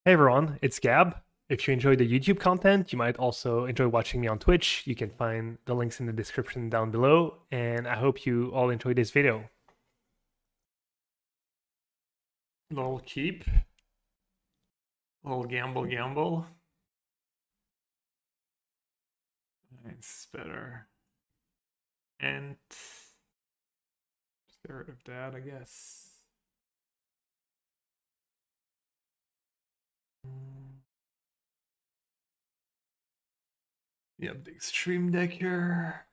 Hey everyone, it's Gab. If you enjoy the YouTube content, you might also enjoy watching me on Twitch. You can find the links in the description down below, and I hope you all enjoy this video. Little keep. Little gamble. It's better. And just get rid of that, I guess. Yep, the extreme deck here.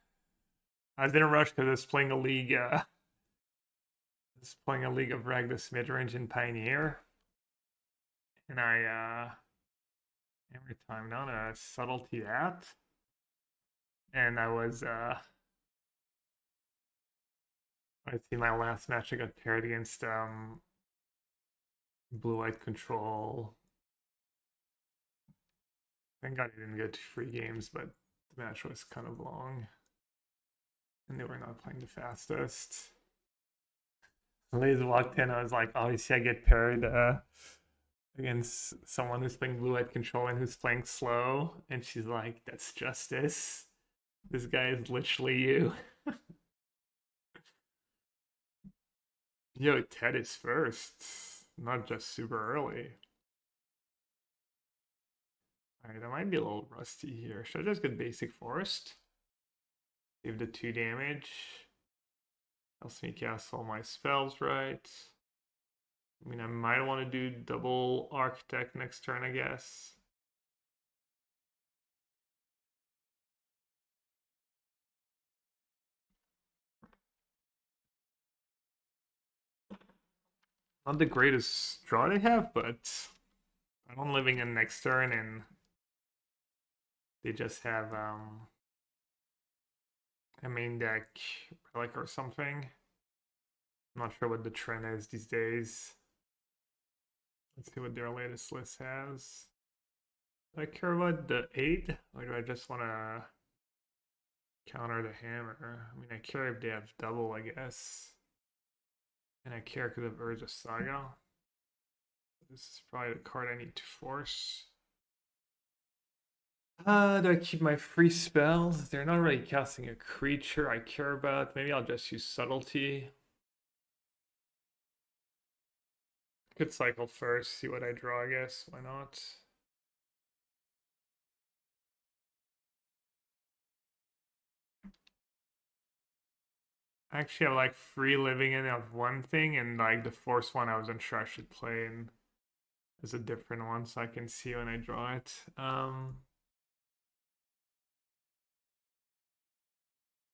I didn't rush because I was playing a league. I was playing a league of Ragdos Midrange and Pioneer, and I every time on a subtlety that, and I see my last match I got paired against blue-white control. Thank God I didn't get 3 games, but the match was kind of long. And they were not playing the fastest. Liz walked in, I was like, obviously I get paired against someone who's playing blue-white control and who's playing slow. And she's like, that's justice. This guy is literally you. Yo, Ted is first. Not just super early. Alright, I might be a little rusty here. Should I just get basic forest? Save the 2 damage. Helps me cast all my spells right. I mean, I might want to do double architect next turn, I guess. Not the greatest draw they have, but I'm living in next turn and they just have a main deck relic or something. I'm not sure what the trend is these days. Let's see what their latest list has. Do I care about the 8? Or do I just want to counter the hammer? I mean, I care if they have double, I guess. And I care because of Urza Saga. This is probably the card I need to force. Do I keep my free spells? They're not really casting a creature I care about. Maybe I'll just use Subtlety. Could cycle first, see what I draw, I guess. Why not? Actually, I like free living in of one thing, and like the force one I wasn't sure I should play in as a different one, so I can see when I draw it.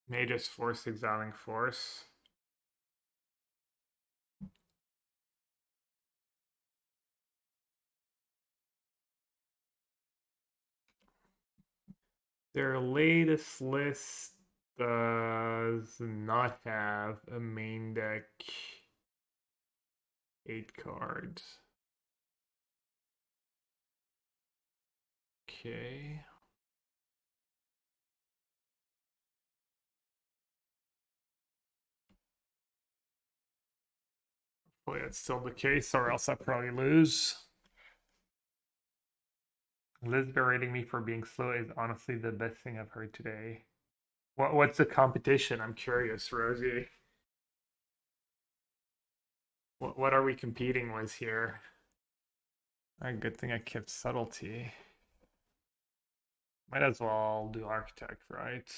May just force exiling force. Their latest list does not have a main deck 8 cards. Okay. Hopefully that's still the case, or else I probably lose. Liz berating me for being slow is honestly the best thing I've heard today. What's the competition? I'm curious, Rosie. What are we competing with here? A good thing I kept subtlety. Might as well do architect, right?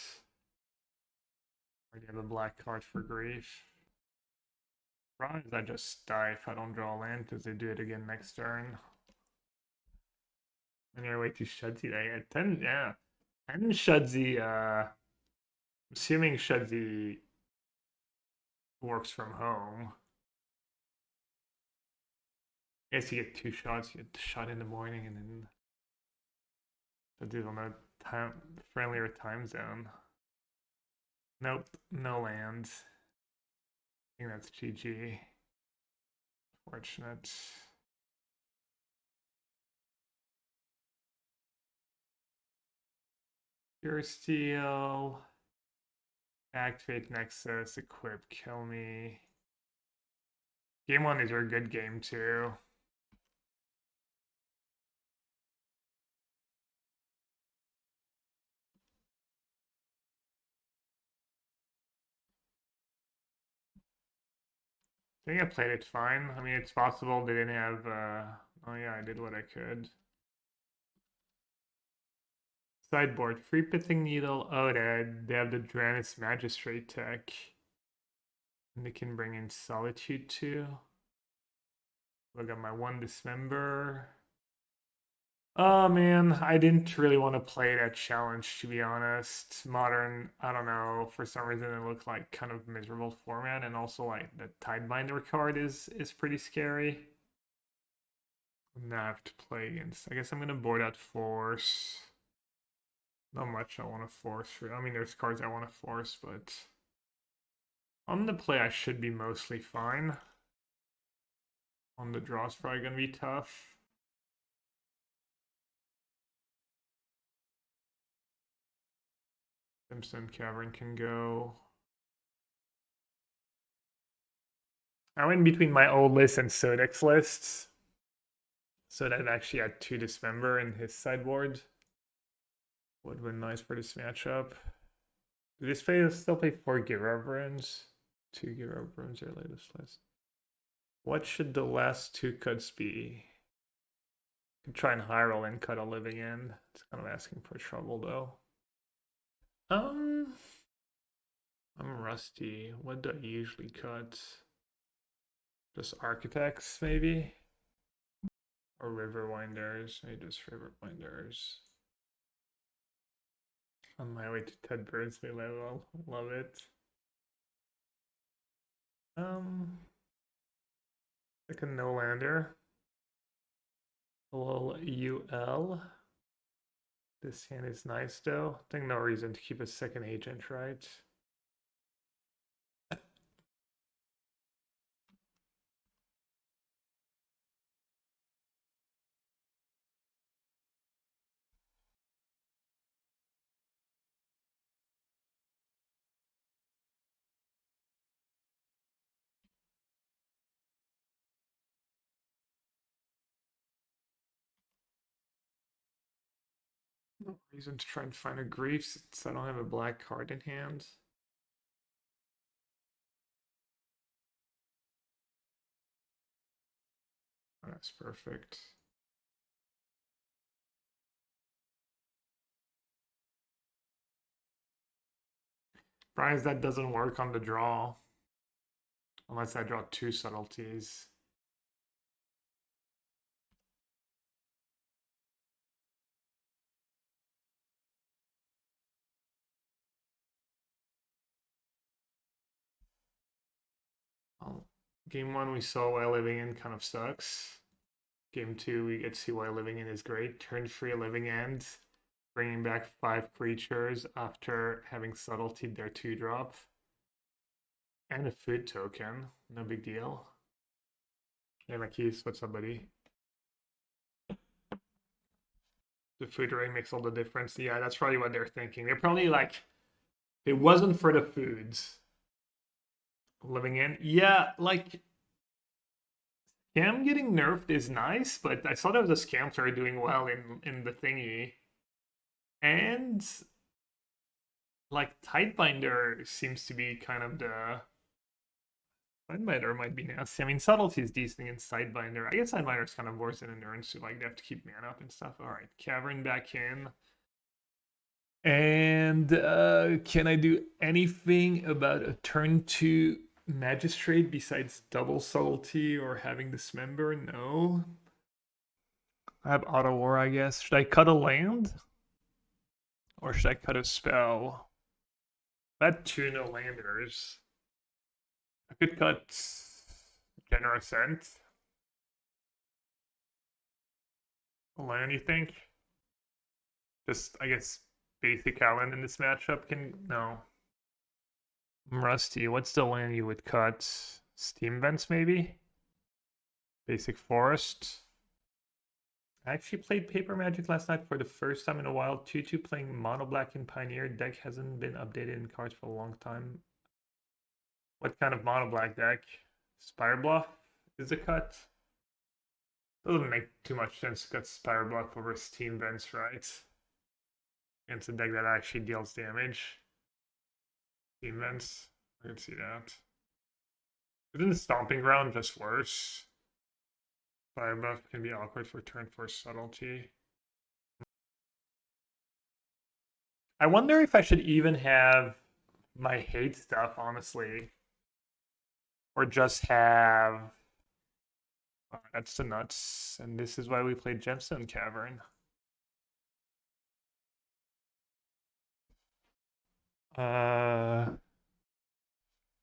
Already have a black card for grief. Problem is I just die if I don't draw land because they do it again next turn. And you're way too Shudsy. They 10, yeah. And Shudsy, assuming Shudsy works from home. I guess you get 2 shots. You get the shot in the morning and then Shudsy's on a friendlier time zone. Nope, no land. I think that's GG. Fortunate. Pure Steel. Activate Nexus, equip, kill me. Game 1 is a good game too. I think I played it fine. I mean, it's possible they didn't have. Oh yeah, I did what I could. Sideboard, Free Pithing Needle. Oh, they have the Dranis Magistrate tech. And they can bring in Solitude too. I got my one Dismember. Oh man, I didn't really want to play that challenge, to be honest. Modern, I don't know, for some reason it looked like kind of miserable format, and also like the Tidebinder card is pretty scary. Now I have to play against. I guess I'm gonna board out Force. Not much I want to force. I mean, there's cards I want to force, but on the play I should be mostly fine. On the draw is probably gonna be tough. Gemstone Cavern can go. I went between my old list and Sodex's lists. So that actually had 2 Dismember in his sideboard. Would have been nice for this matchup. Do they still play 4 Gabriel Ruins? 2 Gabriel Ruins are latest list. What should the last 2 cuts be? Could try and high roll and cut a living end. It's kind of asking for trouble though. I'm rusty. What do I usually cut? Just Architects, maybe? Or Riverwinders. Maybe just Riverwinders. On my way to Ted Bernsley level. Love it. Like a no-lander. A little UL. This hand is nice though. I think no reason to keep a second agent, right? No reason to try and find a grief since I don't have a black card in hand. Oh, that's perfect. Surprised that doesn't work on the draw. Unless I draw 2 subtleties. Game 1 we saw While Living In kind of sucks. Game 2 we get to see While Living In is great. Turn 3 Living End. Bringing back 5 creatures after having Subtlety their 2-drop. And a food token. No big deal. Hey Marquise, what's up, buddy? The food ring makes all the difference. Yeah, that's probably what they're thinking. They're probably like, it wasn't for the foods. Living In. Yeah, like Scam getting nerfed is nice, but I saw there was a Scam player doing well in the thingy. And like Tidebinder seems to be kind of the Sidebinder might be nasty. I mean, Subtlety is decent in Sidebinder. I guess Sidebinder is kind of worse than Endurance, so like they have to keep mana up and stuff. All right, Cavern back in. And can I do anything about a turn 2 Magistrate besides double Subtlety or having Dismember? No. I have Otawara, I guess. Should I cut a land? Or should I cut a spell? I had 2 no-landers. I could cut Generous Ent. A land, you think? Just, I guess, basic island in this matchup can... No. I'm rusty. What's the land you would cut? Steam Vents, maybe? Basic Forest. I actually played Paper Magic last night for the first time in a while. 2-2 playing Mono Black and Pioneer. Deck hasn't been updated in cards for a long time. What kind of Mono Black deck? Spirebluff is a cut. Doesn't make too much sense to cut Spirebluff over Steam Vents, right? Against a deck that actually deals damage. Steam Vents, I can see that. Isn't the Stomping Ground just worse? Spirebluff can be awkward for turn 4 subtlety. I wonder if I should even have my hate stuff, honestly. Or just have... Oh, that's the nuts. And this is why we played Gemstone Cavern.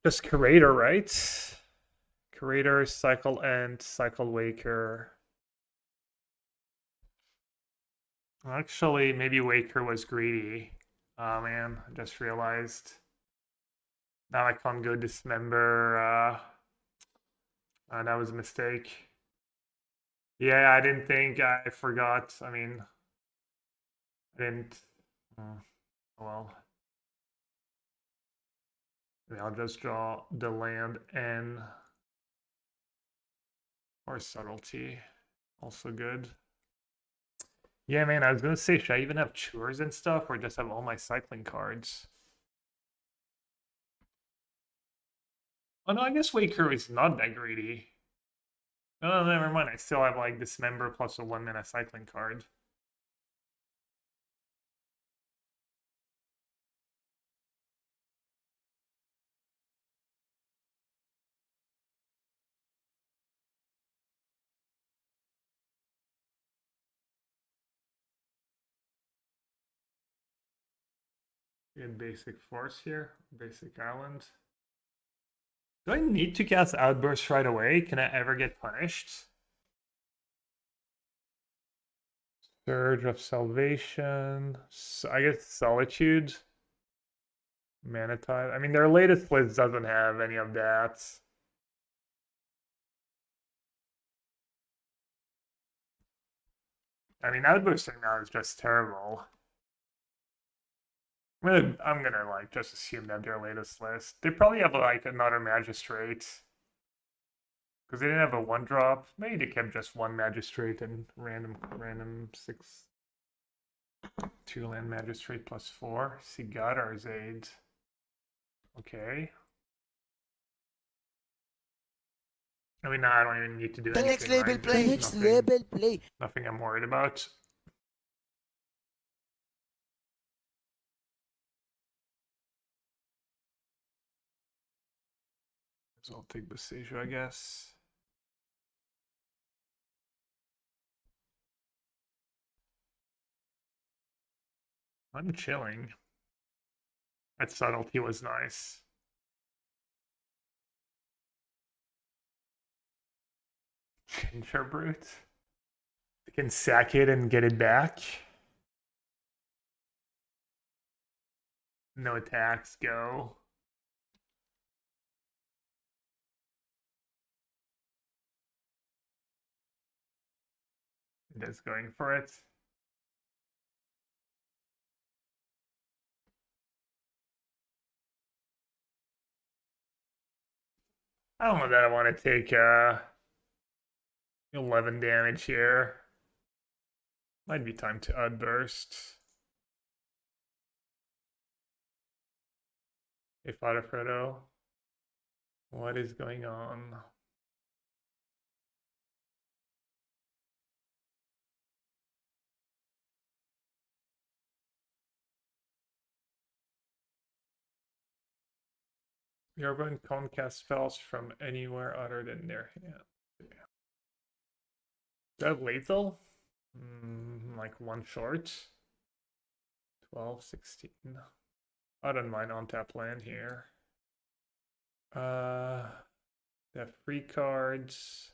Just Curator, right? Curator, Cycle Ent, Cycle Waker. Actually, maybe Waker was greedy. Oh man, I just realized. Now I can't go Dismember. That was a mistake. Yeah, I didn't think. I forgot. I mean, I didn't. Oh well. Maybe I'll just draw the land N. Or Subtlety. Also good. Yeah, man, I was gonna say, should I even have chewers and stuff, or just have all my cycling cards? Oh no, I guess Waker is not that greedy. No, never mind. I still have like Dismember plus a 1-mana cycling card. In basic force here, basic island. Do I need to cast Outburst right away? Can I ever get punished? Surge of Salvation. I guess Solitude. Mana Tide. I mean, their latest list doesn't have any of that. I mean, Outbursting now is just terrible. I'm gonna like just assume that their latest list. They probably have like another Magistrate. Because they didn't have a 1-drop. Maybe they kept just one Magistrate and random 6 2-land Magistrate plus 4. Sigadar's Aid. Okay. I mean, no, I don't even need to do anything. Next level right? play. Next level play. Nothing I'm worried about. So I'll take Boseiju, I guess. I'm chilling. That subtlety was nice. Ginger Brute. I can sack it and get it back. No attacks, go. It is going for it. I don't know that I want to take 11 damage here. Might be time to Outburst. Hey, Fodafredo. What is going on? You're going to cast spells from anywhere other than their hand. Yeah. Is that lethal? Like one short. 12, 16. I don't mind on tap land here. They have free cards.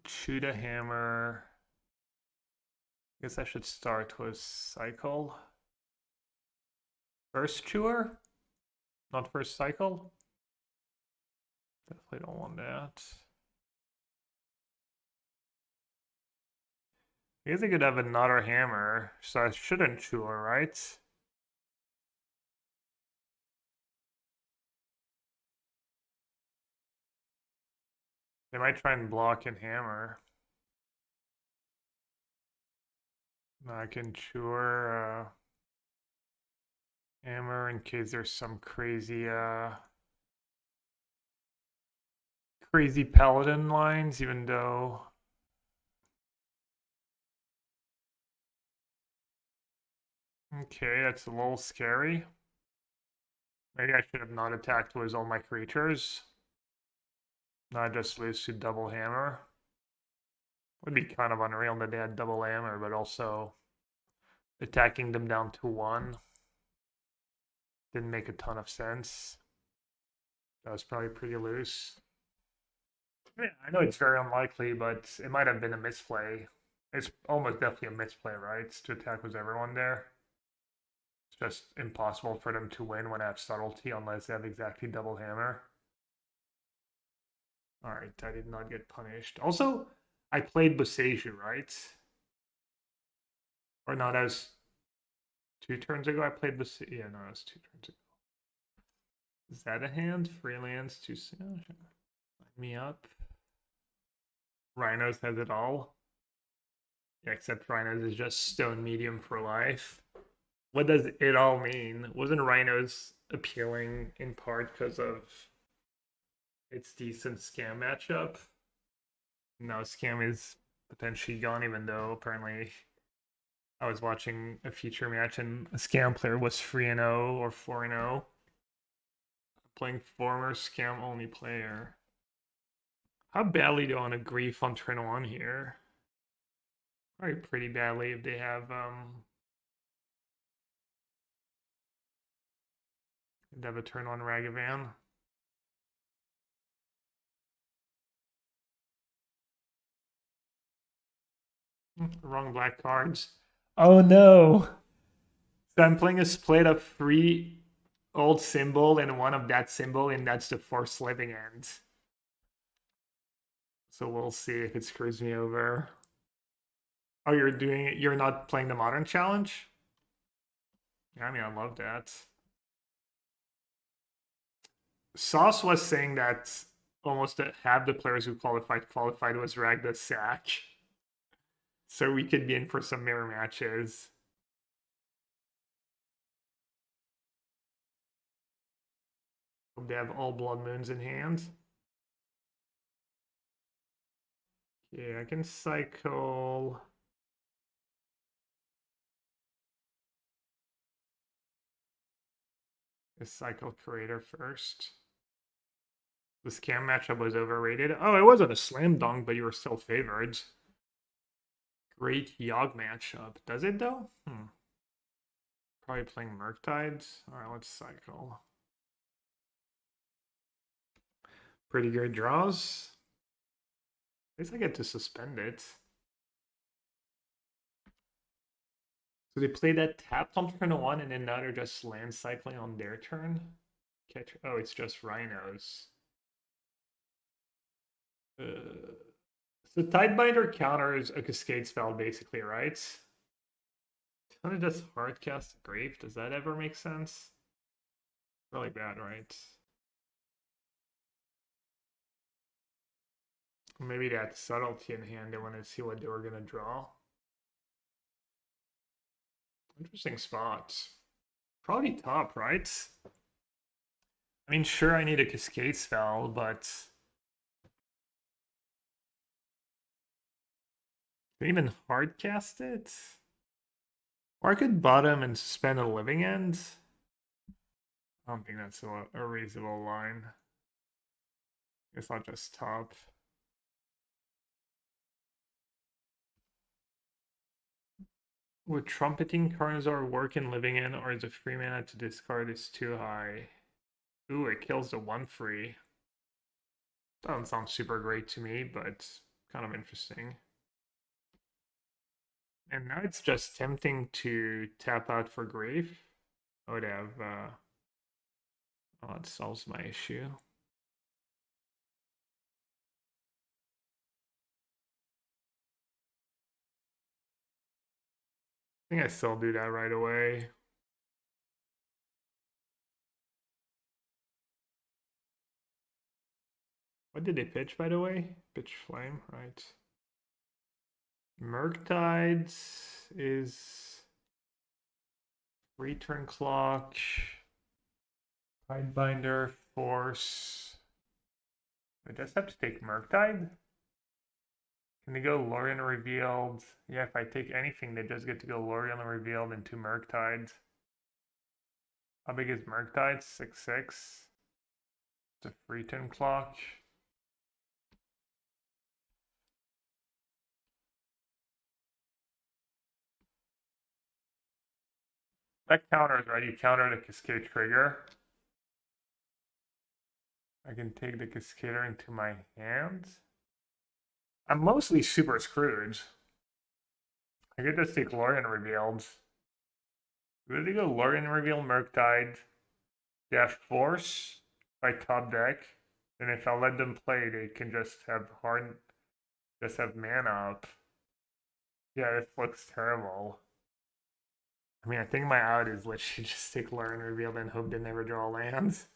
Shoot a hammer. I guess I should start with cycle. First chewer? Not first cycle? Definitely don't want that. I guess I could have another hammer, so I shouldn't chewer, right? They might try and block and hammer. I can chewer hammer in case there's some crazy crazy paladin lines, even though... Okay, that's a little scary. Maybe I should have not attacked with all my creatures. Not just lose to double hammer. Would be kind of unreal that they had double hammer, but also attacking them down to 1 didn't make a ton of sense. That was probably pretty loose. Yeah, I know it's very unlikely, but it might have been a misplay. It's almost definitely a misplay, right? To attack with everyone there. It's just impossible for them to win when I have subtlety unless they have exactly double hammer. Alright, I did not get punished. Also, I played Boseiju, right? Or no, that was 2 turns ago I played Boseiju. Yeah, no, that was 2 turns ago. Is that a hand? Freelance too soon? Line me up. Rhinos has it all. Yeah, except Rhinos is just stone medium for life. What does it all mean? Wasn't Rhinos appealing in part because of its decent scam matchup? Now scam is potentially gone, even though apparently I was watching a feature match and a scam player was 3-0 or 4-0. Playing former scam only player. How badly do I want to grief on turn 1 here? Probably pretty badly if they have a turn 1 Ragavan. Wrong black cards. Oh no! So I'm playing a split of 3 old symbol and 1 of that symbol, and that's the Force Living End. So we'll see if it screws me over. Oh, you're not playing the Modern Challenge? Yeah, I mean, I love that. Sauce was saying that almost half the players who qualified was Ragda Sack. So we could be in for some mirror matches. Hope they have all Blood Moons in hand. Yeah, I can cycle. A cycle Curator first. The scam matchup was overrated. Oh, it wasn't a slam dunk, but you were still favored. Great Yogg matchup. Does it though? Probably playing Murktides. Alright, let's cycle. Pretty good draws. At least I get to suspend it. So they play that tapped on turn 1 and then now they're just land cycling on their turn? Oh, it's just Rhinos. So Tidebinder counters a Cascade spell basically, right? Kind of just hardcast Grave. Does that ever make sense? Really bad, right? Maybe that Subtlety in hand. I want to see what they were going to draw. Interesting spot. Probably top, right? I mean, sure, I need a Cascade spell, but... Can I even hardcast it? Or I could bottom and suspend a Living End. I don't think that's a reasonable line. It's not just top. Would Trumpeting Carnosaur work in Living End, or is the free mana to discard is too high? Ooh, it kills the 1/3. Doesn't sound super great to me, but kind of interesting. And now it's just tempting to tap out for Grave. I would have, oh, it solves my issue. I think I still do that right away. What did they pitch, by the way? Pitch Flame, right. Murktides is return clock. Tidebinder, Force. I just have to take Murktide? Can they go Lorien Revealed? Yeah, if I take anything, they just get to go Lorien Revealed and 2 Murktides. How big is Murktide? 6/6. It's a Freeton clock. That counters, right? You counter the Cascade trigger. I can take the Cascader into my hands. I'm mostly super screwed. I could just take Lorien Revealed. Really go Lorien Reveal Murktide. They have Force by top deck. And if I let them play, they can just have mana up. Yeah, this looks terrible. I mean, I think my out is literally just take Lorien Revealed and hope they never draw lands.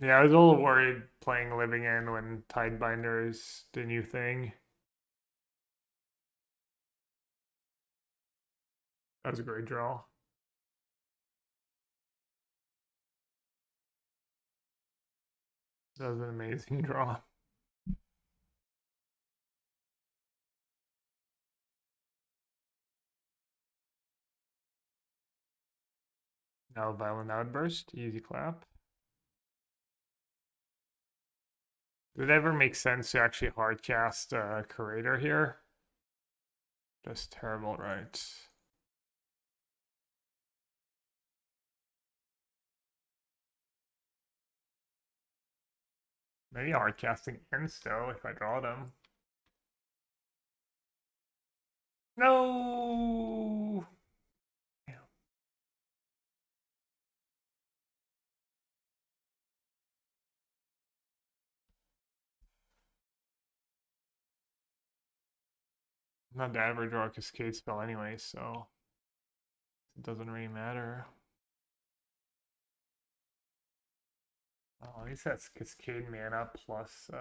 Yeah, I was a little worried playing Living End when Tidebinder is the new thing. That was a great draw. That was an amazing draw. Now Violent Outburst, easy clap. Did it ever make sense to actually hardcast Curator here? Just terrible, right? Maybe hardcasting Ents though if I draw them. No. Not that I ever draw a Cascade spell anyway, so it doesn't really matter. Oh, at least that's Cascade mana plus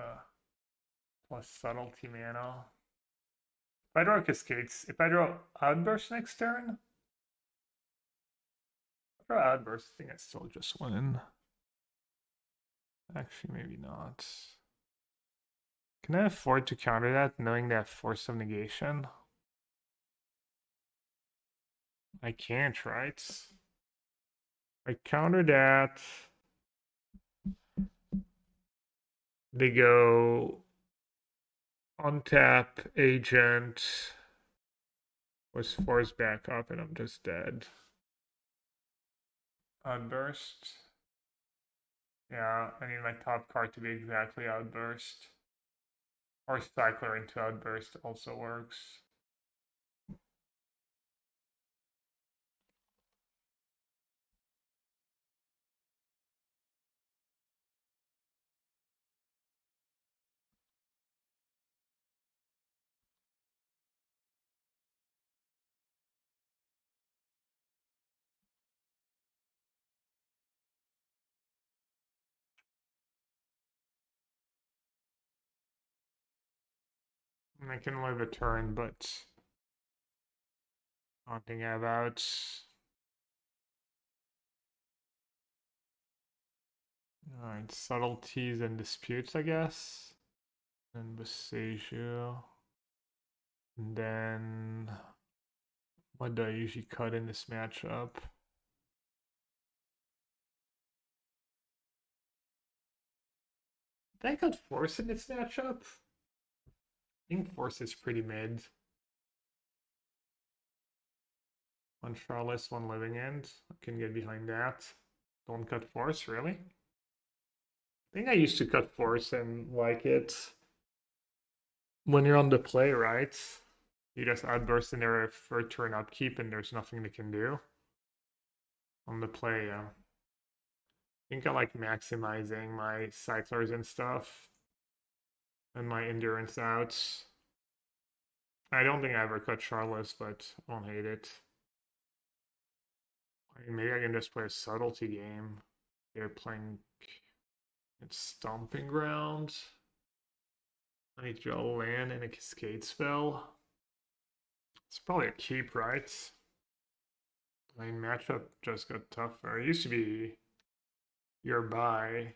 Subtlety mana. If I draw Cascades, if I draw Outburst next turn, if I draw Outburst, I think I still just win. Actually, maybe not. Can I afford to counter that knowing that Force of Negation? I can't, right? I counter that. They go untap agent was forced back up and I'm just dead. Outburst. Yeah, I need my top card to be exactly Outburst. Or Cycler into Outburst also works. I can live a turn, but I don't think I have outs. Alright, subtleties and disputes, I guess. And Boseiju. And then what do I usually cut in this matchup? Did I cut Force in this matchup? I think Force is pretty mid. One Shardless, one Living End. I can get behind that. Don't cut Force, really? I think I used to cut Force and like it. When you're on the play, right? You just outburst in there for turn upkeep and there's nothing they can do. On the play, yeah. I think I like maximizing my cyclers and stuff. And my endurance outs. I don't think I ever cut Shardless, but I don't hate it. Maybe I can just play a subtlety game. They're playing it's Stomping Ground. I need to draw a land and a Cascade spell. It's probably a keep, right? I mean, matchup just got tougher. It used to be your buy.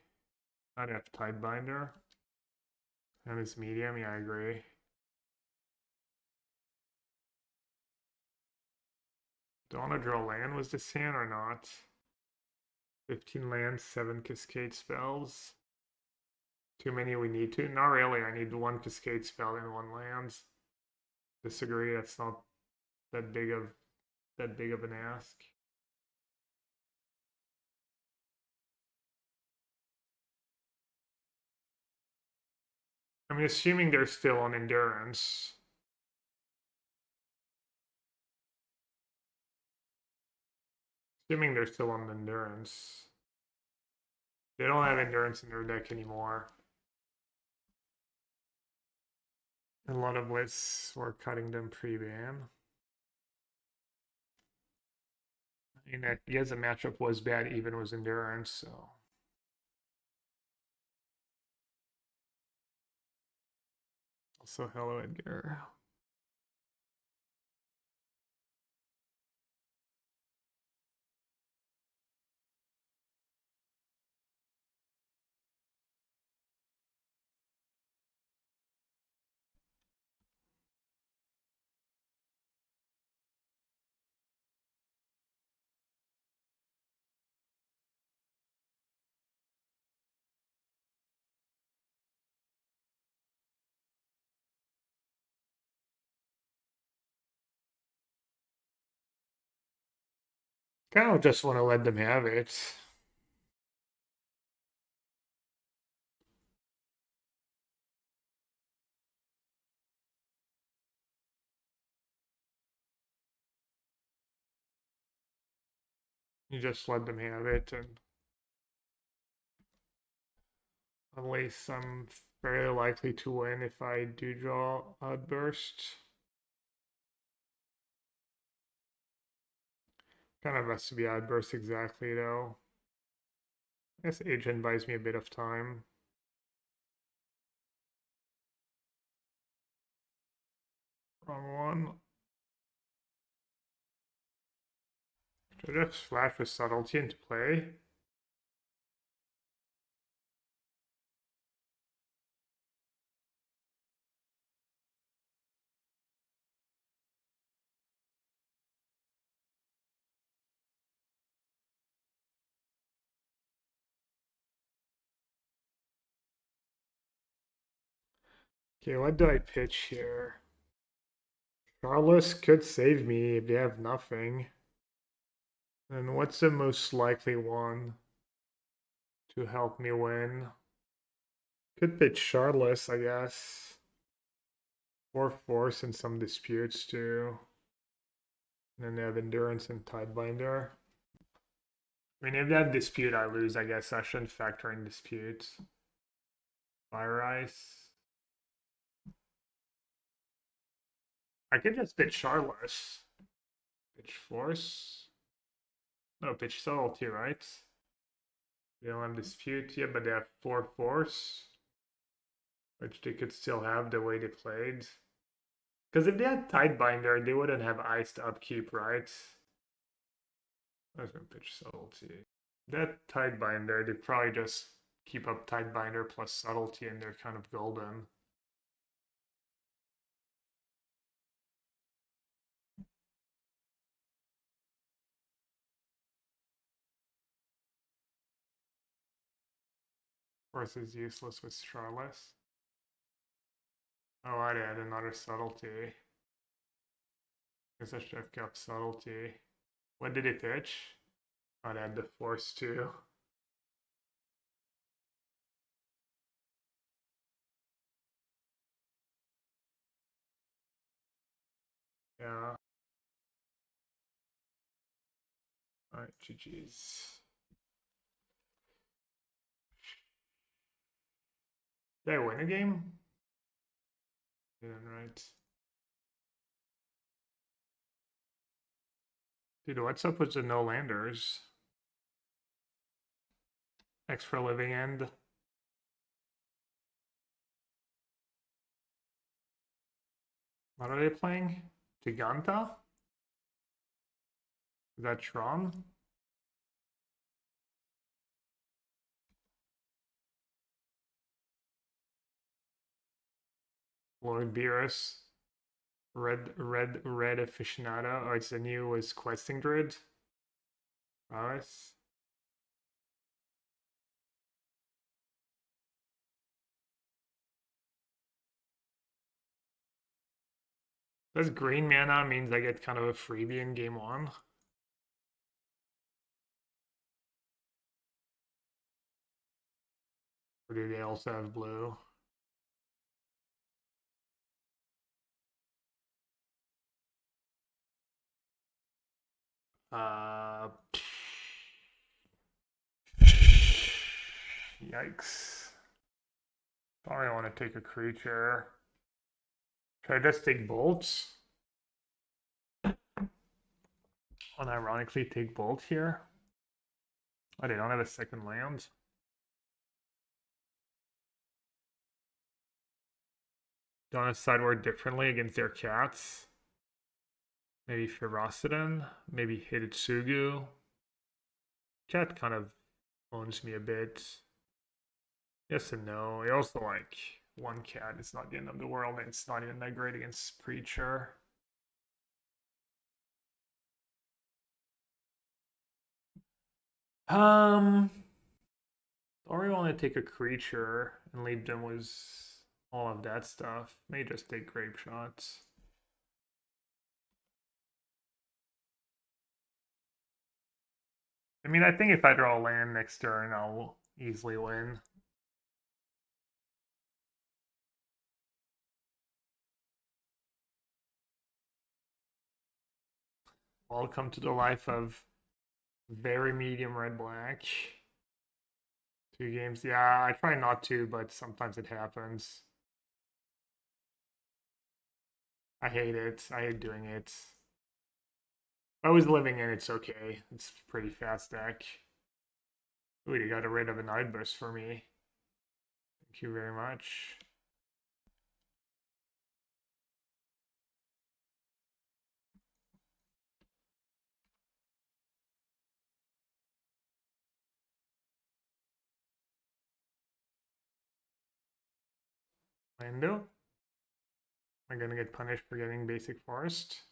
I'd have Tidebinder. And it's medium, yeah, I agree. Do I want to draw land? Was this hand or not? 15 lands, 7 Cascade spells. Too many we need to? Not really. I need 1 Cascade spell and 1 lands. Disagree. That's not that big of an ask. I mean, assuming they're still on endurance. Assuming they're still on endurance. They don't have endurance in their deck anymore. A lot of lists were cutting them pre-ban. I mean, I guess the matchup was bad even with endurance, so. Also, hello, Edgar. Kind of just want to let them have it. You just let them have it, and unless I'm very likely to win if I do draw Outburst. Kind of has to be Outburst exactly, though. I guess Agent buys me a bit of time. Wrong one. Should I just flash with Subtlety into play? Okay, what do I pitch here? Shardless could save me if they have nothing. And what's the most likely one to help me win? Could pitch Shardless, I guess. Or Force and some disputes too. And then they have Endurance and Tidebinder. I mean, if they have dispute, I lose, I guess. I shouldn't factor in disputes. Fire Ice. I could just pitch Shardless. Pitch Force. No, pitch Subtlety, right? They don't have dispute yet, but they have 4 Force. Which they could still have the way they played. Because if they had Tidebinder, they wouldn't have iced upkeep, right? I was going to pitch Subtlety. That Tidebinder, they probably just keep up Tidebinder plus Subtlety and they're kind of golden. Force is useless with Shardless. Oh, I'd add another Subtlety. Guess I should have kept Subtlety. What did it pitch? I'd add the Force too. Yeah. Alright, GG's. Did I win a game? Didn't, right? Dude, what's up with the no landers? X for living end. What are they playing? Giganta? Is that Tron? Lord Beerus. Red aficionado. Oh, it's the new was questing druid. Nice. Does green mana means I get kind of a freebie in game one? Or do they also have blue? Yikes. Sorry, I want to take a creature. Should I just take bolts? Unironically take bolt here? Oh, they don't have a second land. Don't have sideboard differently against their cats. Maybe Ferocidon, maybe Hitotsugu. Cat kind of owns me a bit. Yes and no. I also like one cat. It's not the end of the world, and it's not even that great against Preacher. Or we want to take a creature and leave them with all of that stuff. May just take grape shots. I mean, I think if I draw a land next turn, I'll easily win. Welcome to the life of very medium red-black. 2 games. Yeah, I try not to, but sometimes it happens. I hate it. I hate doing it. If I was living in it's okay. It's pretty fast deck. Ooh, you got rid of an Outburst for me. Thank you very much. Lando. Am I gonna get punished for getting basic forest?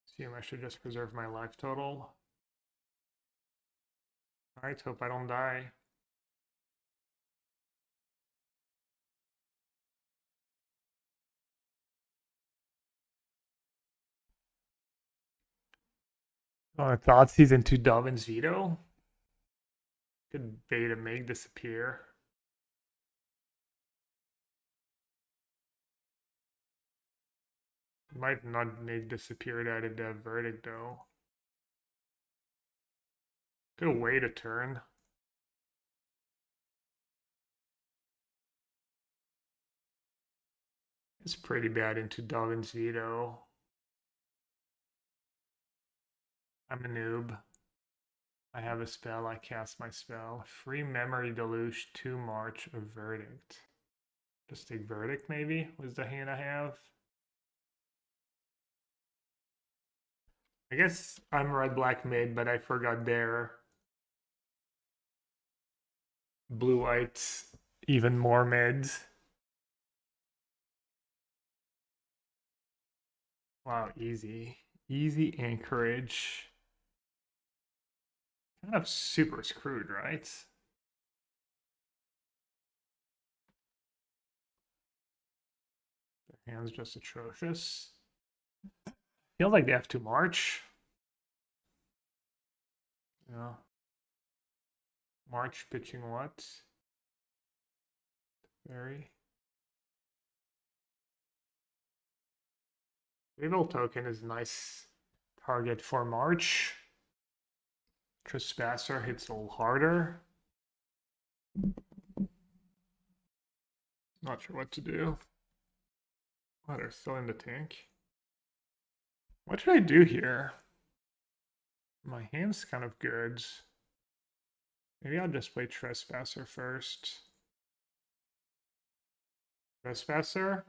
Assume I should just preserve my life total. Alright, hope I don't die. Oh, Thoughtseize into Dovin's Veto. Could bait a Meg disappear. Might not make disappear out of the verdict though. Could wait a turn. It's pretty bad into Dovin's Veto. I'm a noob. I have a spell, I cast my spell. Free Memory Deluge to March a Verdict. Just take Verdict maybe, was the hand I have. I guess I'm red-black mid, but I forgot their blue-white even more mids. Wow, easy. Easy anchorage. Kind of super screwed, right? Their hand's just atrocious. Feels like they have to march. Yeah. March pitching what? Very. Evil token is a nice target for March. Trespasser hits a little harder. Not sure what to do. Oh, they're still in the tank. What should I do here? My hand's kind of good. Maybe I'll just play Trespasser first. Trespasser?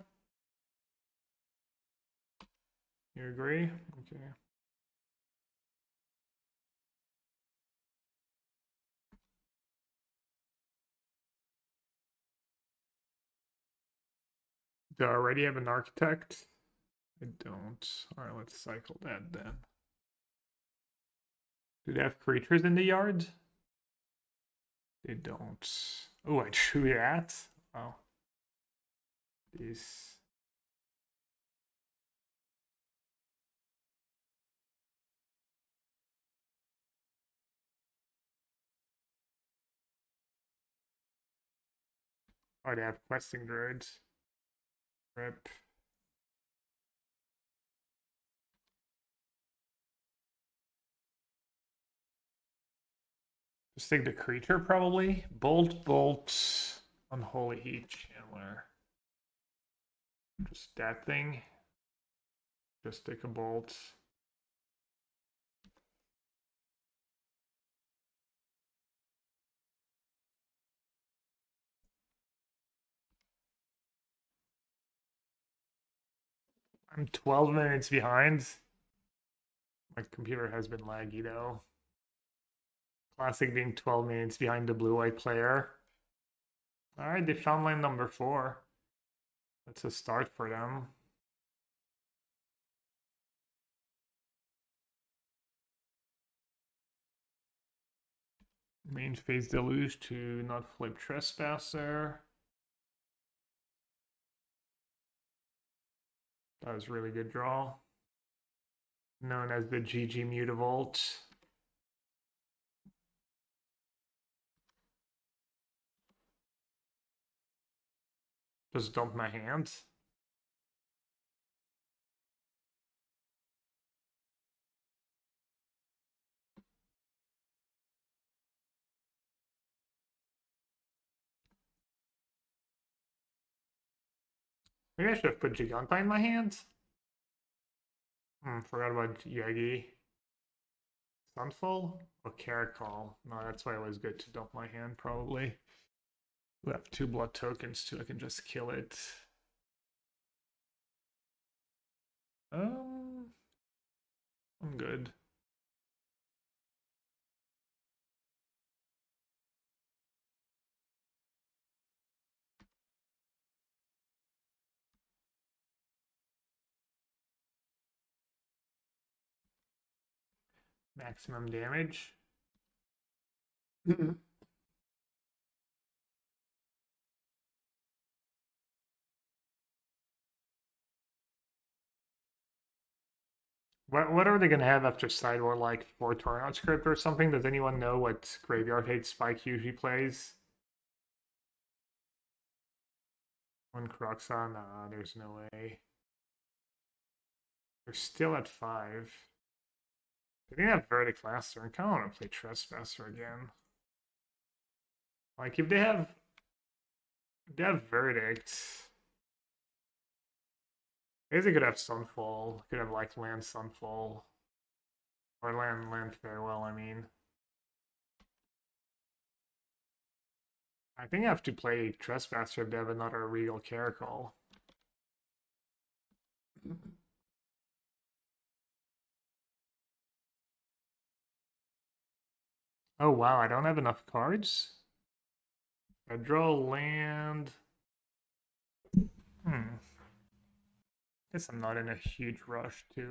You agree? Okay. Do I already have an architect? I don't. Alright, let's cycle that then. Do they have creatures in the yard? They don't. Oh, I drew that? Wow. These. Oh, they have questing druids. Rip. Just take the creature, probably. Bolt, Unholy Heat Chandler. Just that thing. Just take a bolt. I'm 12 minutes behind. My computer has been laggy though. Classic being 12 minutes behind the blue-white player. Alright, they found line number 4. That's a start for them. Main phase Deluge to not flip Trespasser. That was a really good draw. Known as the GG Mutavault. Just dump my hands. Maybe I should have put Giganta in my hands. Forgot about Yagi. Sunfall or Caracol? No, that's why it was good to dump my hand, probably. We have 2 blood tokens too, I can just kill it. I'm good. Maximum damage. What are they gonna have after sideboard, like 4 Tornado Script or something? Does anyone know what Graveyard Hate Spike usually plays? 1 Kroxa? Nah, there's no way. They're still at 5. I think that Verdict last turn. I kinda wanna play Trespasser again. Like if they have Verdict. I guess they could have Sunfall. Could have like land Sunfall. Or land Farewell, I mean. I think I have to play Trespasser if they have another Regal Caracol. Oh wow, I don't have enough cards? I draw land. Guess I'm not in a huge rush to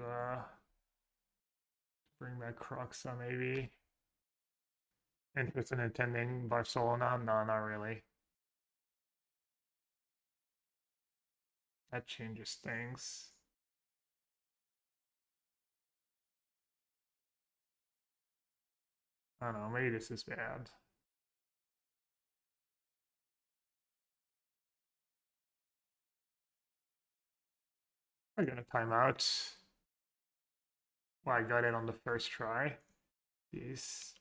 bring back Kroxa, maybe. Interested in attending Barcelona? No, not really. That changes things. I don't know, maybe this is bad. I'm gonna time out. Well, I got it on the first try. Yes.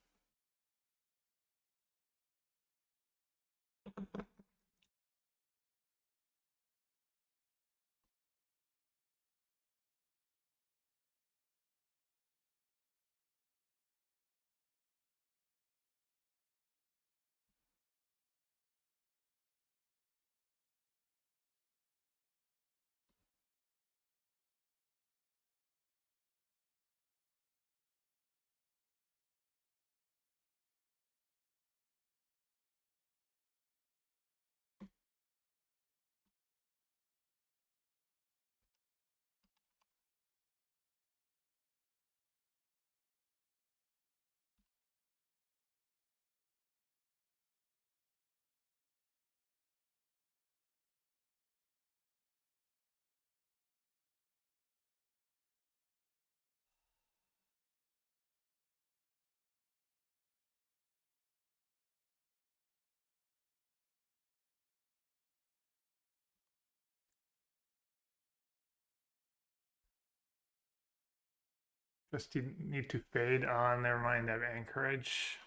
Just need to fade on. Never mind, I have Anchorage.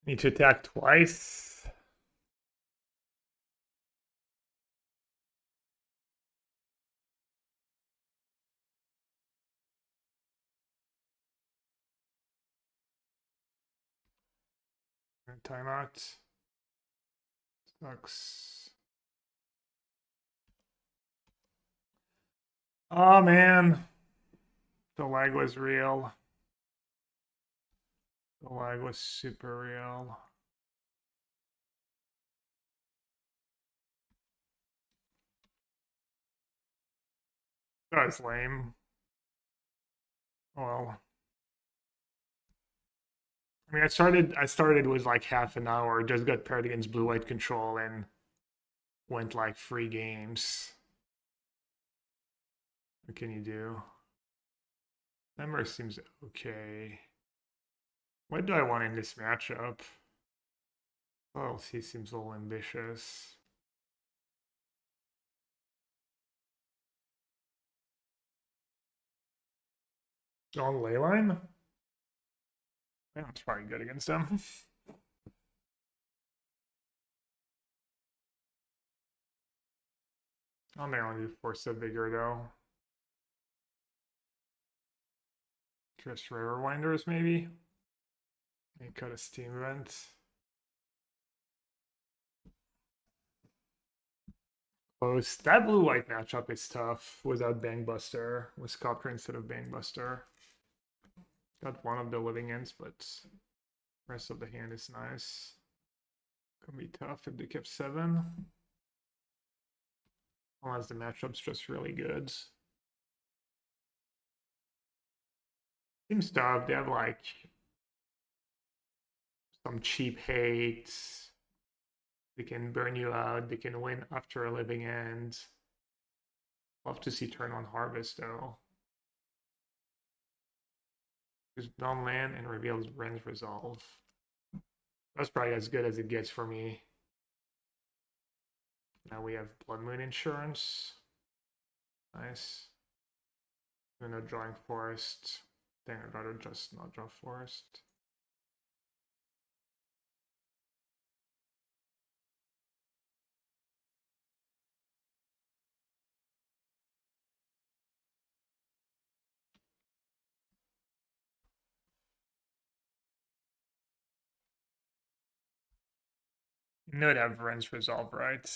Need to attack twice. Timeout. Sucks. Oh man. The lag was real. The lag was super real. That was lame. Well, I mean, I started with like half an hour, just got paired against blue-white control and went like 3 games. What can you do? Number seems okay. What do I want in this matchup? Well, he seems a little ambitious. On Leyline? Yeah, it's probably good against him. I'm gonna do Force of Vigor though. Just Riverwinders maybe? And cut a steam vent. Close. That blue-white matchup is tough without Bangbuster. With Sculptor instead of Bangbuster. Got one of the living ends, but rest of the hand is nice. Gonna be tough if they kept 7. Unless the matchup's just really good. Seems tough. They have like some cheap hates. They can burn you out. They can win after a living end. Love to see turn on Harvest though. Just non-land and reveals Ren's Resolve. That's probably as good as it gets for me. Now we have Blood Moon Insurance. Nice. No drawing Forest. Dang, I'd rather just not draw Forest. You know, to have Ren's Resolve, right?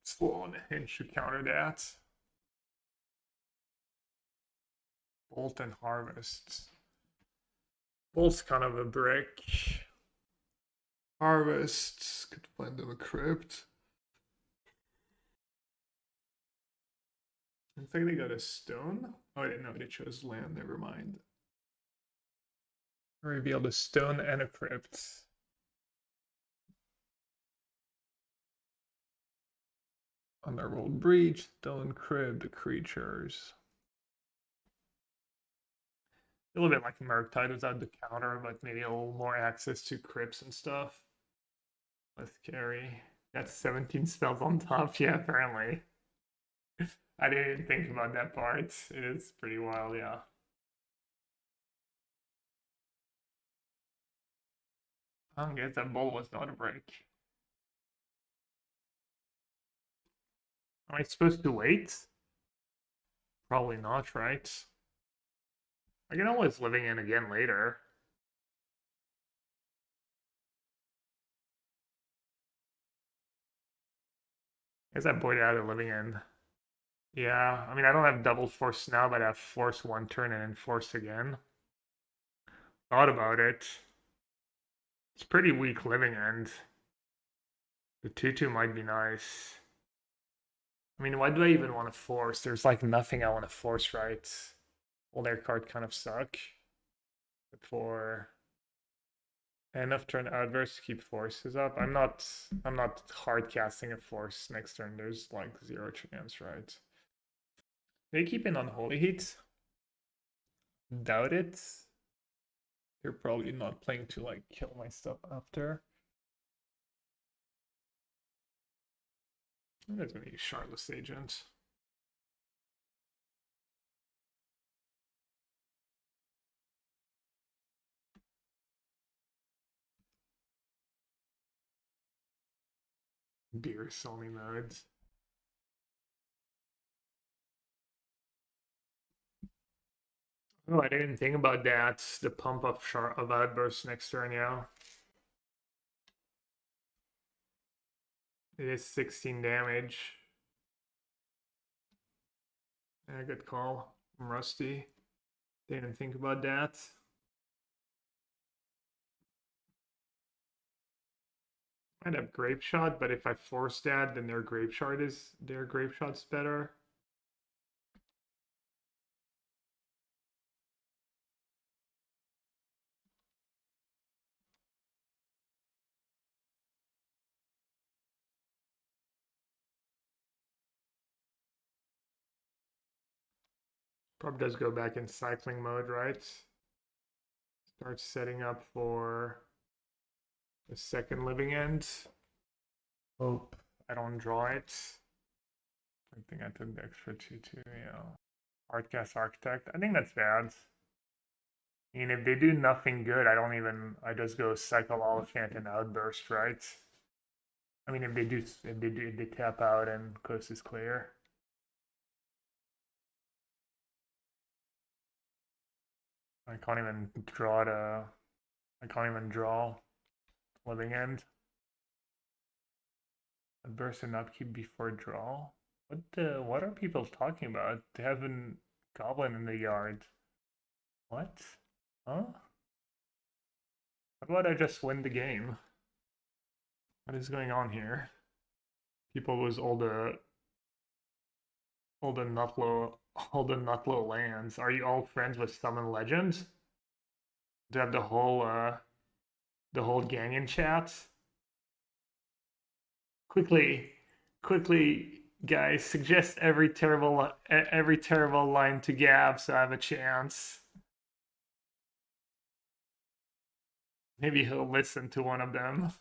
Slow and should counter that. Bolt and Harvest. Bolt's kind of a brick. Harvest could find them a crypt. I think they got a stone. Oh, I didn't know they chose land. Never mind. Revealed a stone and a crypt. Underworld Breach, Stone Crypt, creatures. A little bit like Murktide without the counter, but maybe a little more access to crypts and stuff. Let's carry. That's 17 spells on top, yeah, apparently. I didn't even think about that part. It is pretty wild, yeah. I don't guess that bowl was not a break. Am I supposed to wait? Probably not, right? I can always living in again later. I guess I voided out of living in. Yeah, I mean, I don't have double force now, but I have force 1 turn and then force again. Thought about it. It's pretty weak living end. The 2/2 might be nice. I mean, why do I even want to force? There's like nothing I want to force, right? All their cards kind of suck. But for end of turn adverse to keep forces up. I'm not hard casting a force next turn. There's like 0 chance, right? They keep in Unholy Heat. Doubt it. They're probably not playing to like kill my stuff after. I'm going to use Shardless Agent. Beer Sony modes. Oh, I didn't think about that. The pump of Outburst next turn, yeah. It is 16 damage. Yeah, good call. I'm rusty. Didn't think about that. I'd have Grape Shot, but if I force that, then their Grape Shot's better. Probably does go back in cycling mode, right? Start setting up for the second living end. Hope I don't draw it. I think I took the extra 2-2, yeah. Artcast Architect. I think that's bad. I mean, if they do nothing good, I just go cycle Oliphaunt and Outburst, right? I mean, if they tap out and coast is clear. I can't even draw living end. Outburst and upkeep before draw. What are people talking about? They have a goblin in the yard. What? Huh? How about I just win the game? What is going on here? People with all the Nutlo lands. Are you all friends with Summon Legends? Do you have the whole gang in chat? Quickly, guys, suggest every terrible line to Gab so I have a chance. Maybe he'll listen to one of them.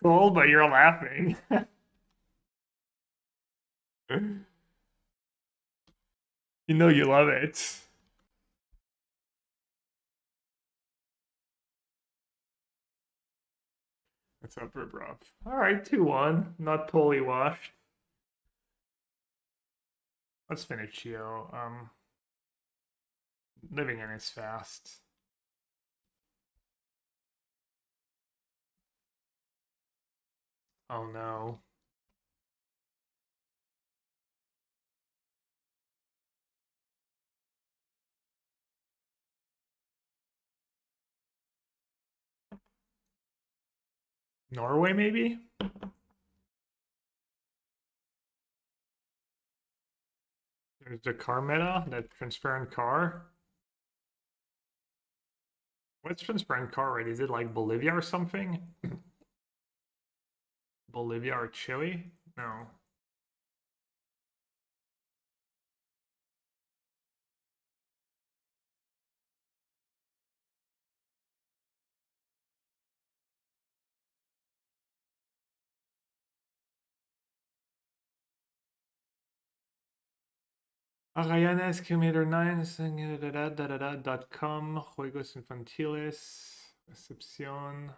Cool, but you're laughing. You know you love it. What's up, Ribrop? Alright, 2-1. Not totally washed. Let's finish Chio. Living in is fast. Oh no. Norway, maybe? There's the car meta, that transparent car. What's transparent car, right? Is it like Bolivia or something? Bolivia or Chile? No. Agallanes, Kilometer 9, .com, Juegos Infantiles, Recepción,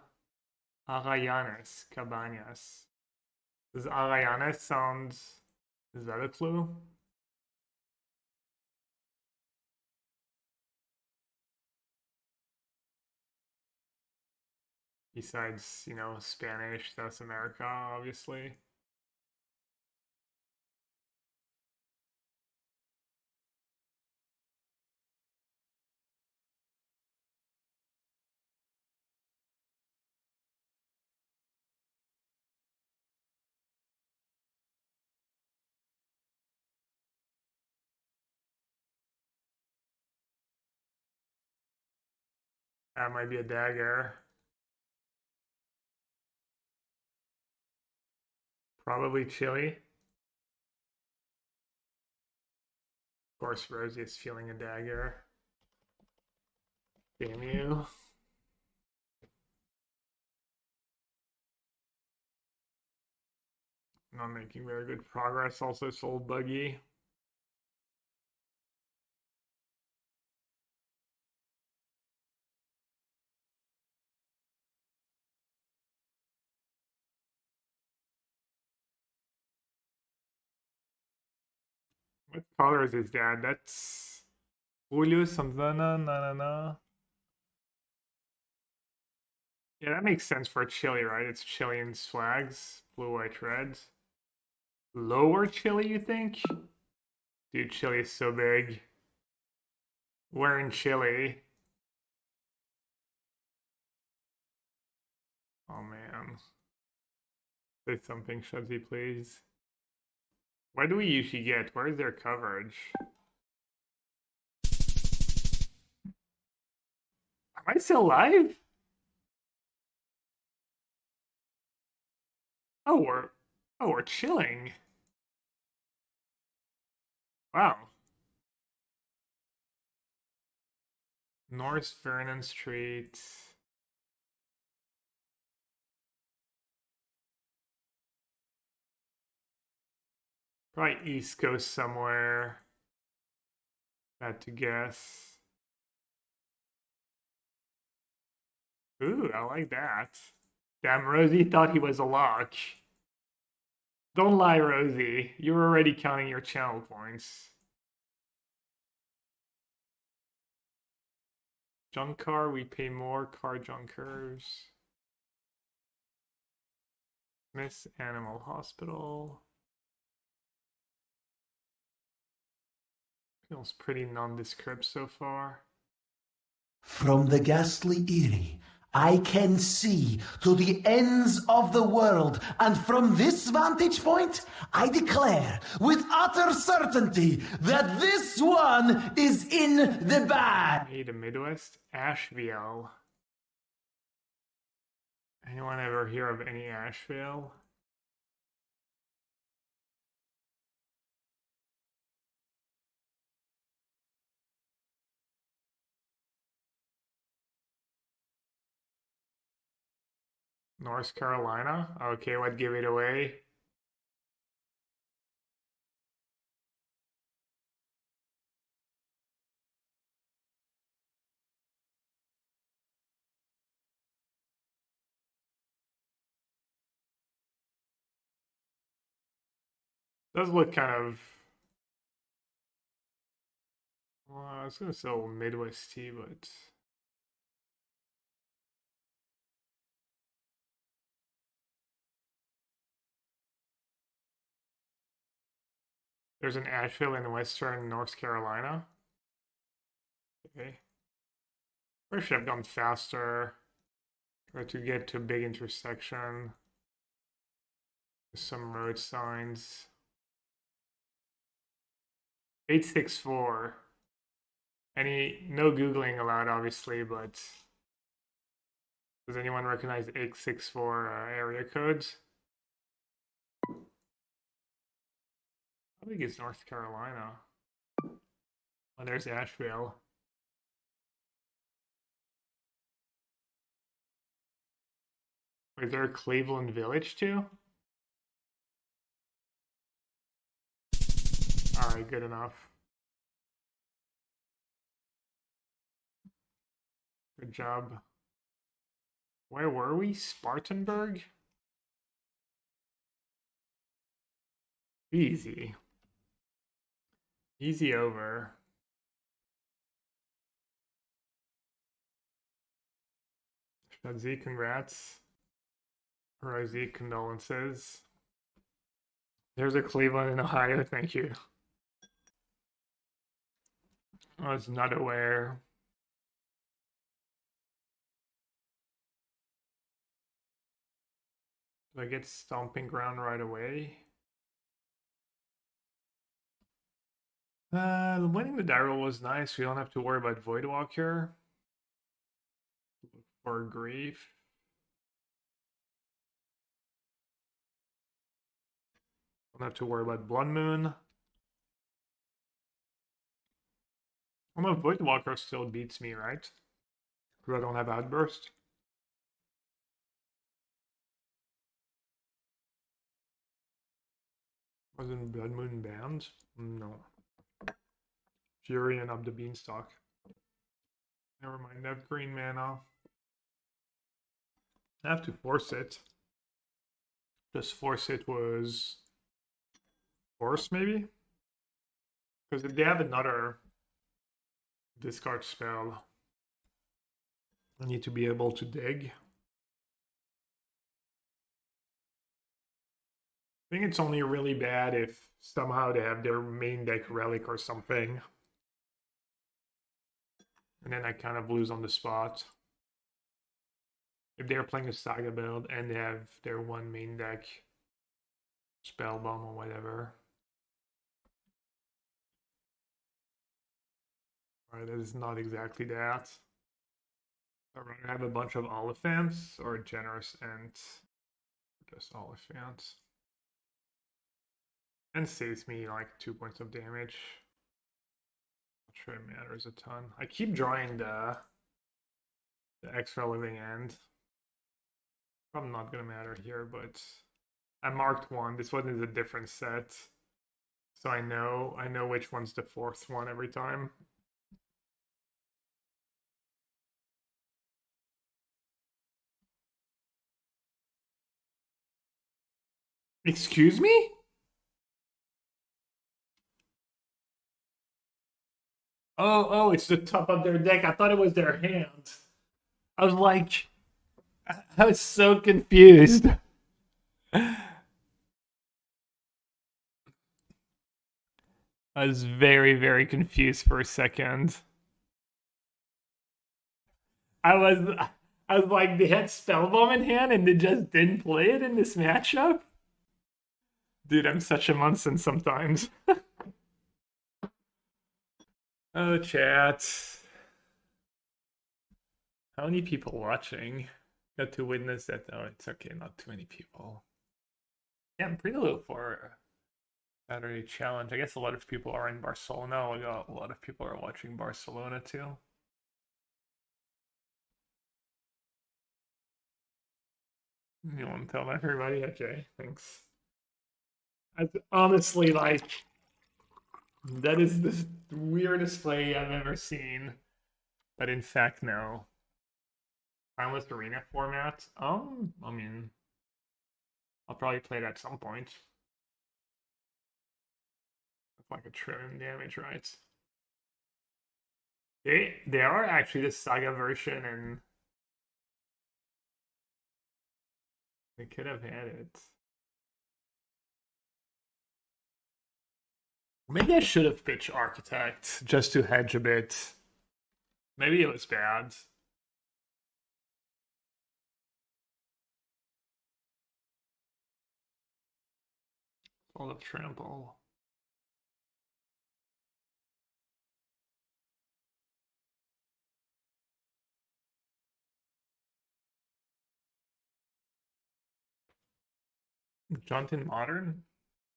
Agallanes, Cabañas. Does Agallanes sound... Is that a clue? Besides, you know, Spanish, South America, obviously. That might be a dagger. Probably Chile. Of course, Rosie is feeling a dagger. Damn you. Not making very good progress. Also sold buggy. What color is his dad? That's Julio Santana, na. Yeah, that makes sense for Chile, right? It's Chilean flags, blue, white, red. Lower Chile, you think? Dude, Chile is so big. We're in Chile. Oh man. Say something, Shudzy, please. Where do we usually get? Where is their coverage? Am I still live? We're chilling. Wow. North Vernon Street. Probably East Coast somewhere. Had to guess. Ooh, I like that. Damn, Rosie thought he was a lock. Don't lie, Rosie. You're already counting your channel points. Junk car, we pay more. Car junkers. Miss Animal Hospital. Feels pretty nondescript so far. From the ghastly Eyrie, I can see to the ends of the world, and from this vantage point, I declare with utter certainty that this one is in the bag. Need a Midwest? Asheville. Anyone ever hear of any Asheville? North Carolina? Okay, what give it away? Does look kind of... Well, I was gonna say Midwest tea, but... There's an Asheville in western North Carolina. Okay. Or should have gone faster. Try to get to a big intersection. Some road signs. 864. No Googling allowed, obviously, but does anyone recognize 864 area codes? I think it's North Carolina. Oh, there's Asheville. Is there a Cleveland Village too? Alright, good enough. Good job. Where were we? Spartanburg? Easy. Easy over. Shadzi, congrats. Rosie, condolences. There's a Cleveland in Ohio, thank you. I was not aware. Do I get Stomping Ground right away? Winning the die roll was nice. We don't have to worry about Voidwalker. Look for grief. Don't have to worry about Blood Moon. I don't know if Voidwalker still beats me, right? Because I don't have Outburst. Wasn't Blood Moon banned? No. Fury and up the Beanstalk. Never mind, I have green mana. I have to force it. Just force it was force maybe? Because if they have another discard spell, I need to be able to dig. I think it's only really bad if somehow they have their main deck relic or something. And then I kind of lose on the spot. If they're playing a Saga build and they have their one main deck spell bomb or whatever. Alright, that is not exactly that. I'd rather have a bunch of Oliphants or Generous Ent. Just Oliphants. And saves me like 2 points of damage. Not sure it matters a ton. I keep drawing the extra living end. Probably not gonna matter here, but I marked one. This one is a different set. So I know which one's the fourth one every time. Excuse me? Oh, it's the top of their deck. I thought it was their hand. I was like, I was so confused. I was very, very confused for a second. I was like, they had Spellbomb in hand and they just didn't play it in this matchup? Dude, I'm such a munson sometimes. Oh, chat. How many people watching? Got to witness that. Oh, it's okay, not too many people. Yeah, I'm pretty low for Saturday challenge. I guess a lot of people are in Barcelona. A lot of people are watching Barcelona too. You want to tell everybody? Okay, thanks. Honestly, like, that is the weirdest play I've ever seen. But in fact, no. Timeless Arena format? I mean, I'll probably play it at some point. It's like a trillion damage, right? They are actually the Saga version, and they could have had it. Maybe I should have pitched Architect just to hedge a bit. Maybe it was bad. All of Trample. Jonathan Modern?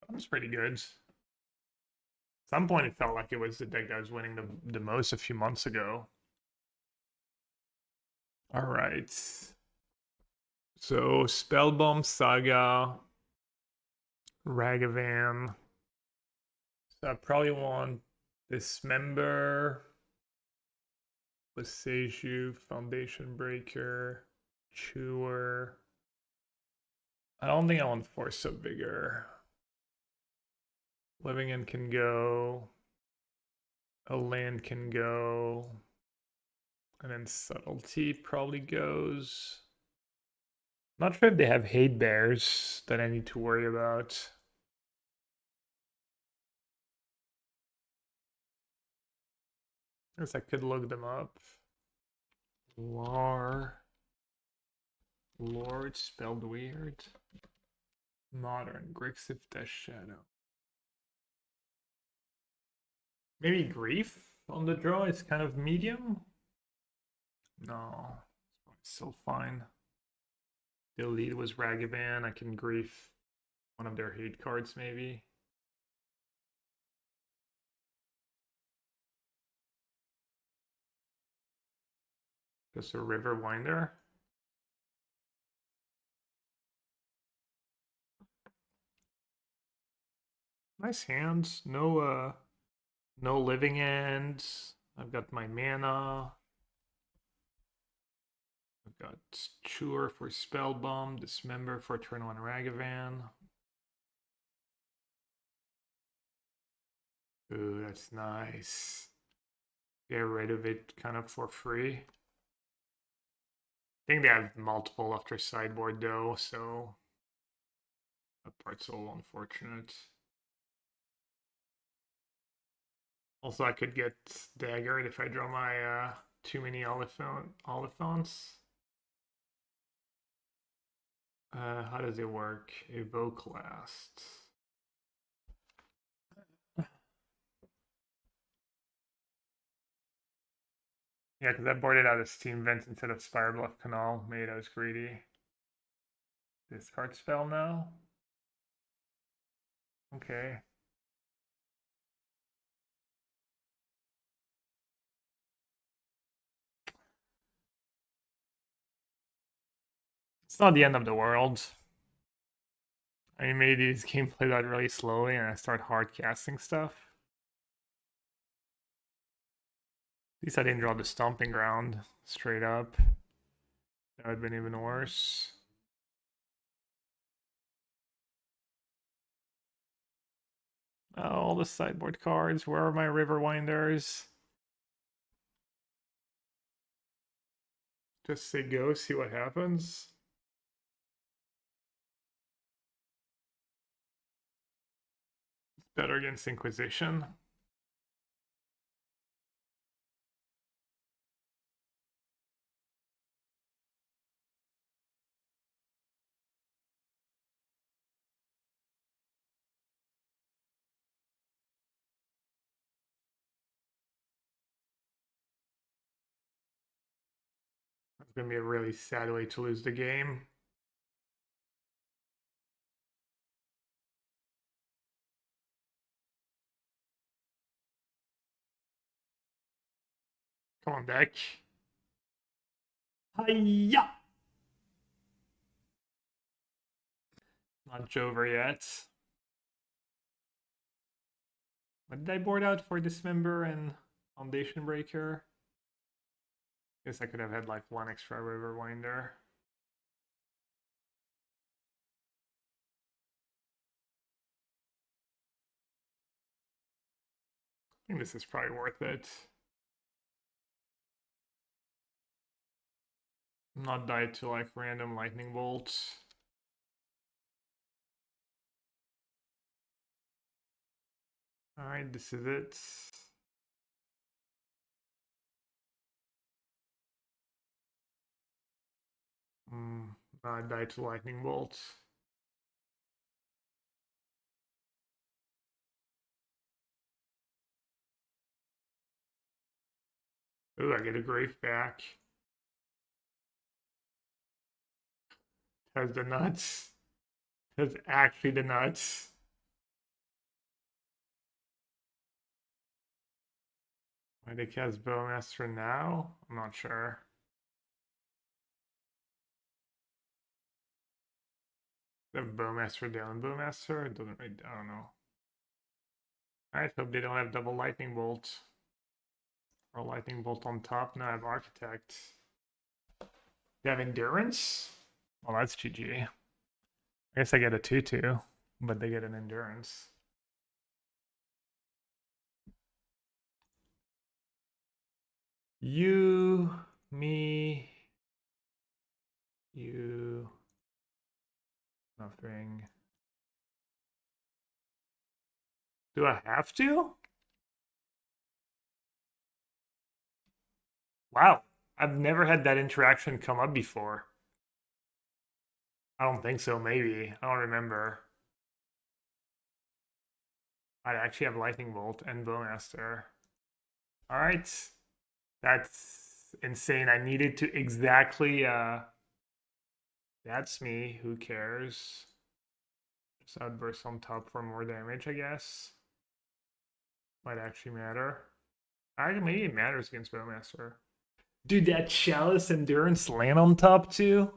That was pretty good. At some point it felt like it was the deck that was winning the most a few months ago. Alright. So Spellbomb Saga. Ragavan. So I probably want Dismember. Boseiju, Foundation Breaker, Chewer. I don't think I want Force of Vigor. Living End can go. A land can go. And then Subtlety probably goes. Not sure if they have Hate Bears that I need to worry about. I guess I could look them up. Lord spelled weird. Modern, Grixis Death Shadow. Maybe Grief on the draw is kind of medium? No, it's still fine. The lead was Ragavan. I can Grief one of their hate cards maybe. Just a Riverwinder. Nice hands. No living ends. I've got my mana. I've got Chewer for Spellbomb, Dismember for turn 1 Ragavan. Ooh, that's nice. Get rid of it kind of for free. I think they have multiple after sideboard though, so that part's a little unfortunate. Also, I could get daggered if I draw my too many Oliphants. How does it work? Evoke last. Yeah, because I boarded out a Steam Vent instead of Spirebluff Canal. Made I was greedy. Discard spell now? Okay. It's not the end of the world. I mean, maybe this game played out really slowly and I start hard casting stuff. At least I didn't draw the Stomping Ground straight up. That would have been even worse. Oh, all the sideboard cards. Where are my Riverwinders? Just say go, see what happens. It's better against Inquisition. It's going to be a really sad way to lose the game. Come on, deck. Hiya! Not over yet. What did I board out for Dismember and Foundation Breaker? Guess I could have had like one extra Riverwinder. I think this is probably worth it. Not die to like random lightning bolts. Alright, this is it. Not die to lightning bolts. Ooh, I get a grave back. Has the nuts. Has actually the nuts. Why they cast Bowmaster now? I'm not sure. They have Bowmaster down Bowmaster? It doesn't really, I don't know. Alright, hope they don't have double lightning bolt. Or lightning bolt on top. No, I have Architect. They have Endurance? Well, that's GG. I guess I get a 2-2, but they get an Endurance. You, me, you, nothing. Do I have to? Wow, I've never had that interaction come up before. I don't think so, maybe. I don't remember. I actually have Lightning Bolt and Bowmaster. Alright. That's insane. I needed to exactly that's me. Who cares? Just outburst on top for more damage, I guess. Might actually matter. Maybe it matters against Bowmaster. Dude, that Chalice Endurance land on top too?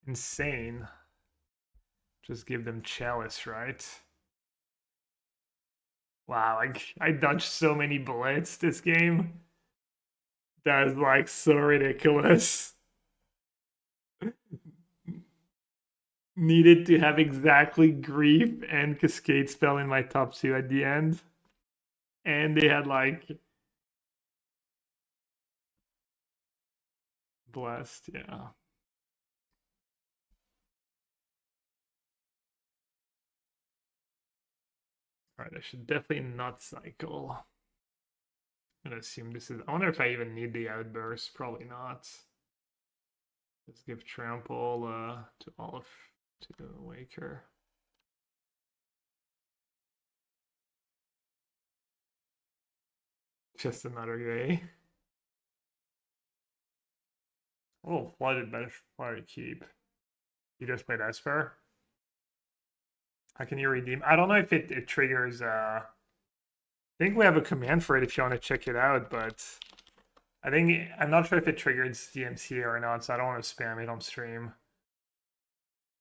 Insane. Just give them Chalice, right? Wow, I dodged so many bullets this game. That is like so ridiculous. Needed to have exactly Grief and Cascade spell in my top two at the end. And they had like Blessed, yeah. Alright, I should definitely not cycle. I'm gonna assume this is. I wonder if I even need the outburst. Probably not. Let's give trample to Olive to Waker. Just another day. Oh, flooded bench, flooded keep. You just played Esper. How can you redeem? I don't know if it triggers. I think we have a command for it if you want to check it out, but I'm not sure if it triggers DMCA or not, so I don't want to spam it on stream.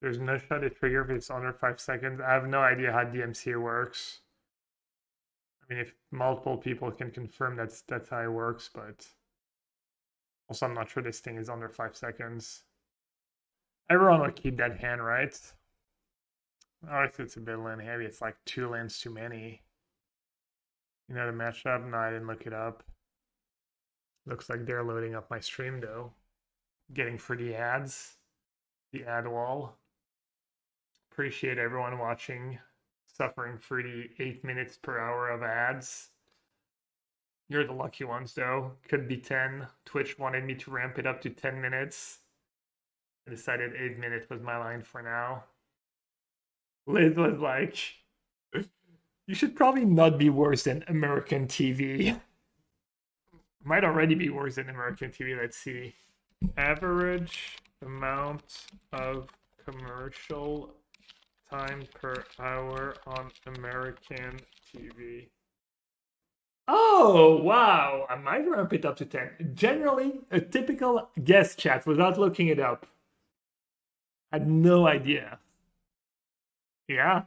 There's no shot to trigger if it's under 5 seconds. I have no idea how DMCA works. I mean, if multiple people can confirm that's how it works, but also I'm not sure this thing is under 5 seconds. Everyone will keep that hand, right? Oh, if it's a bit land heavy, it's like 2 lands too many. You know the matchup? No, I didn't look it up. Looks like they're loading up my stream though. Getting for the ads. The ad wall. Appreciate everyone watching. Suffering through the 8 minutes per hour of ads. You're the lucky ones though. Could be 10. Twitch wanted me to ramp it up to 10 minutes. I decided 8 minutes was my line for now. Liz was like, you should probably not be worse than American TV. Might already be worse than American TV. Let's see. Average amount of commercial time per hour on American TV. Oh, wow. I might ramp it up to 10. Generally, a typical guest chat without looking it up. I had no idea. Yeah.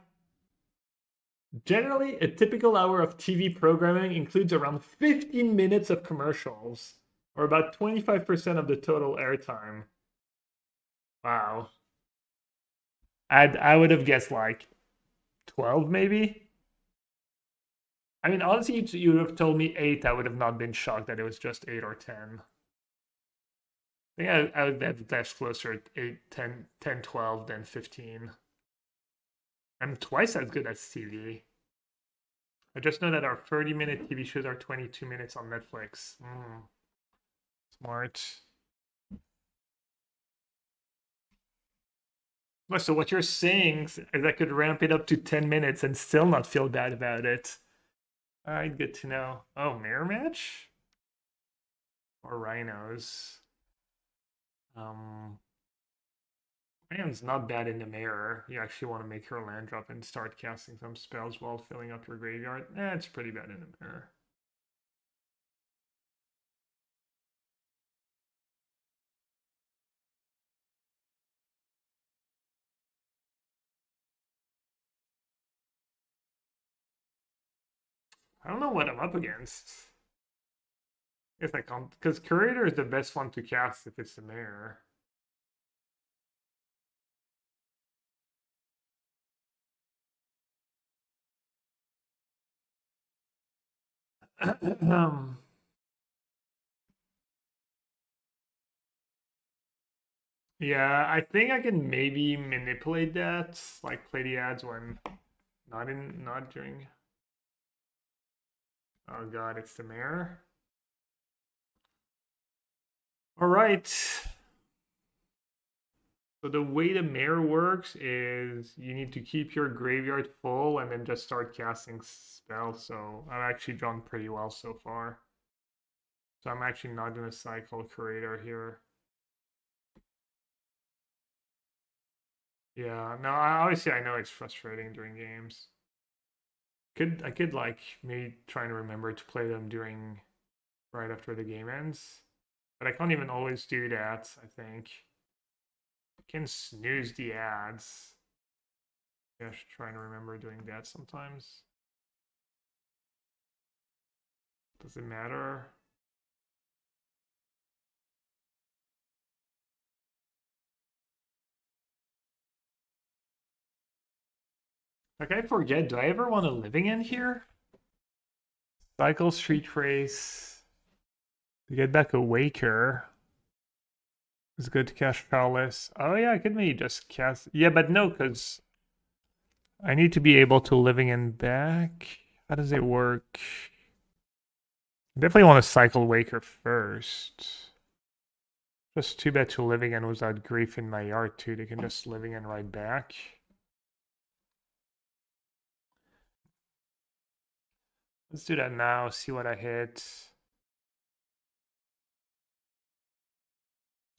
Generally, a typical hour of TV programming includes around 15 minutes of commercials, or about 25% of the total airtime. Wow. I would have guessed like 12 maybe. I mean, honestly, you would have told me 8. I would have not been shocked that it was just 8 or 10. I think I would have guessed closer at 8, 10, 10, 12 than 15. I'm twice as good as TV. I just know that our 30-minute TV shows are 22 minutes on Netflix. Smart. Well, so what you're saying is I could ramp it up to 10 minutes and still not feel bad about it. Alright, good to know. Oh, mirror match? Or rhinos? Rhinos not bad in the mirror. You actually want to make your land drop and start casting some spells while filling up your graveyard. It's pretty bad in the mirror. I don't know what I'm up against. I guess I can't, because Curator is the best one to cast if it's the mirror. Yeah, I think I can maybe manipulate that, like play the ads when not during. Oh god, it's the mirror. All right. So the way the mirror works is you need to keep your graveyard full and then just start casting spells. So I've actually done pretty well so far. So I'm actually not gonna cycle Curator here. Yeah, no, obviously I know it's frustrating during games. I could like maybe try and remember to play them during right after the game ends. But I can't even always do that, I think. I can snooze the ads. Yeah, I should try and remember doing that sometimes. Does it matter? Like, I forget, do I ever want a living end here? Cycle Street Race. To get back a Waker. It's good to cast Shardless. Oh yeah, I could maybe just cast... Yeah, but no, because I need to be able to living end back. How does it work? Definitely want to cycle Waker first. Just too bad to living end without grief in my yard too. They can just living end right back. Let's do that now, see what I hit.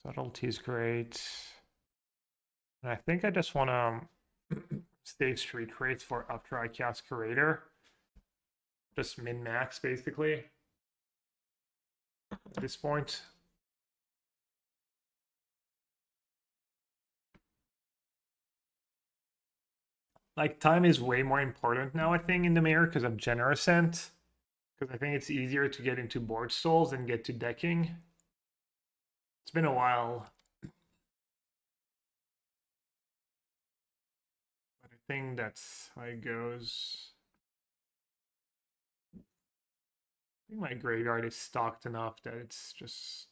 Subtlety is great. And I think I just want to stay Street Wraith for after I cast Curator. Just min-max, basically. At this point. Like, time is way more important now, I think, in the mirror because of Generous Ent. Because I think it's easier to get into board stalls and get to decking. It's been a while. But I think that's how it goes. I think my graveyard is stocked enough that it's just...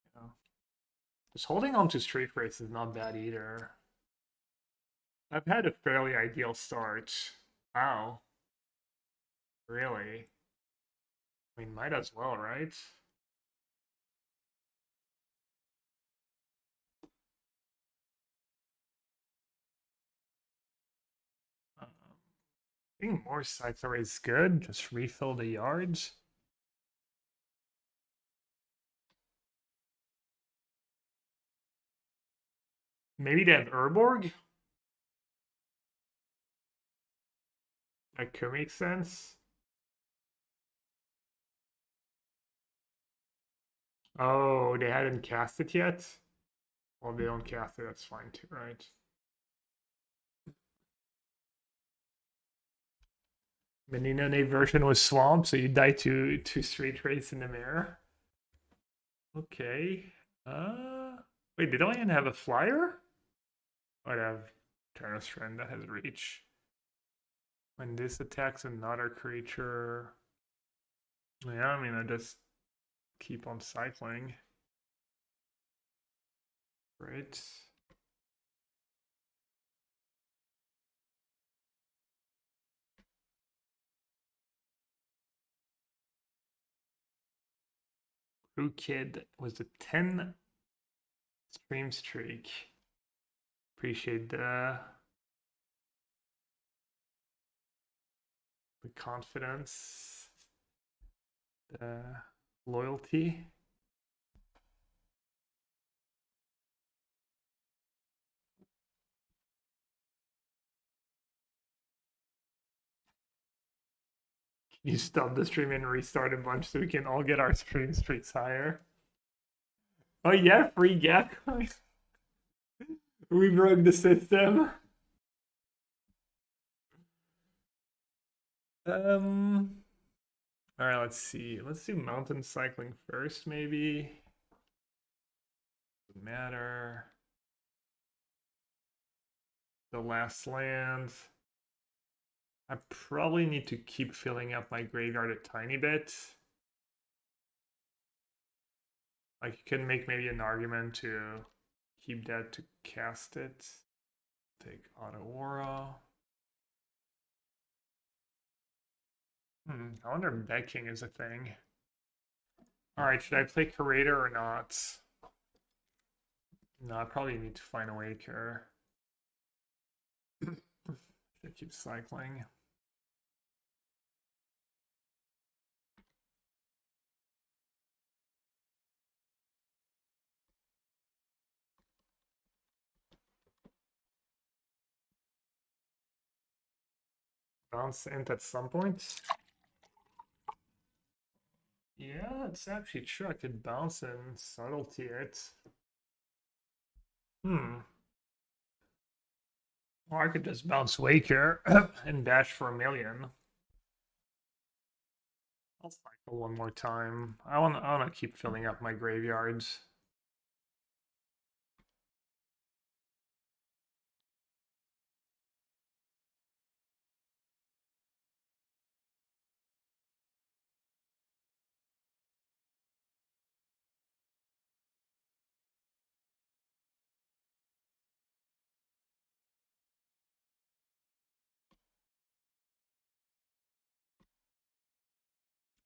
You know, just holding on to Street Wraith is not bad either. I've had a fairly ideal start. Wow. Really? I mean, might as well, right? I think more sites are always good. Just refill the yards. Maybe they have Urborg? That could make sense. Oh, they hadn't cast it yet? Well, they don't cast it, that's fine too, right? Meninone version was Swamp, so you die to Street Wraiths in the mirror. Okay. Wait, did I even have a flyer? I'd have Terrace Friend that has reach. When this attacks another creature... Yeah, I mean, I just keep on cycling. Right. Brew Kid was a 10 stream streak. Appreciate the confidence, the loyalty. Can you stop the stream and restart a bunch so we can all get our stream streaks higher? Oh yeah, free gap. We broke the system. All right, let's see. Let's do mountain cycling first, maybe. Doesn't matter. The last land. I probably need to keep filling up my graveyard a tiny bit. Like, you can make maybe an argument to keep that to cast it. Take Otawara. I wonder if decking is a thing. Alright, should I play Curator or not? No, I probably need to find a Waker. Should keep cycling. Bounce Ent at some point. Yeah, it's actually true. I could bounce and subtlety it. Or I could just bounce Waker and dash for 1,000,000. I'll cycle one more time. I wanna keep filling up my graveyards.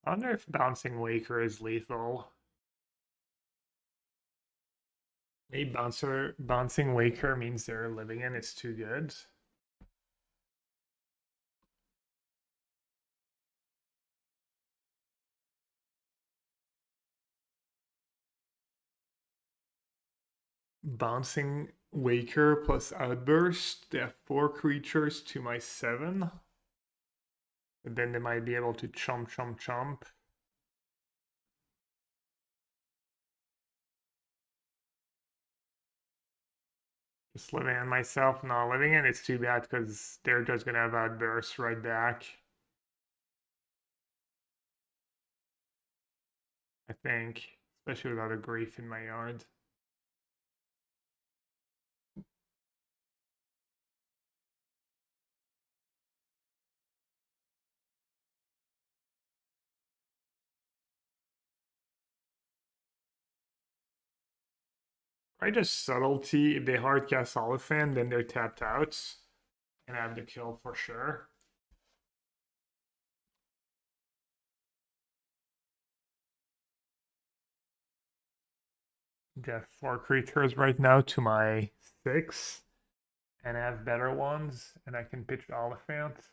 I wonder if bouncing Waker is lethal. Maybe bouncing Waker means they're living in is too good. Bouncing Waker plus Outburst. They have 4 creatures to my 7. And then they might be able to chomp, chomp, chomp. Just living in myself, not living in. It's too bad because they're just gonna have Outburst right back. I think. Especially without a grief in my yard. I just subtlety. If they hardcast Oliphaunt, then they're tapped out. And I have the kill for sure. Got 4 creatures right now to my 6. And I have better ones. And I can pitch Oliphaunt.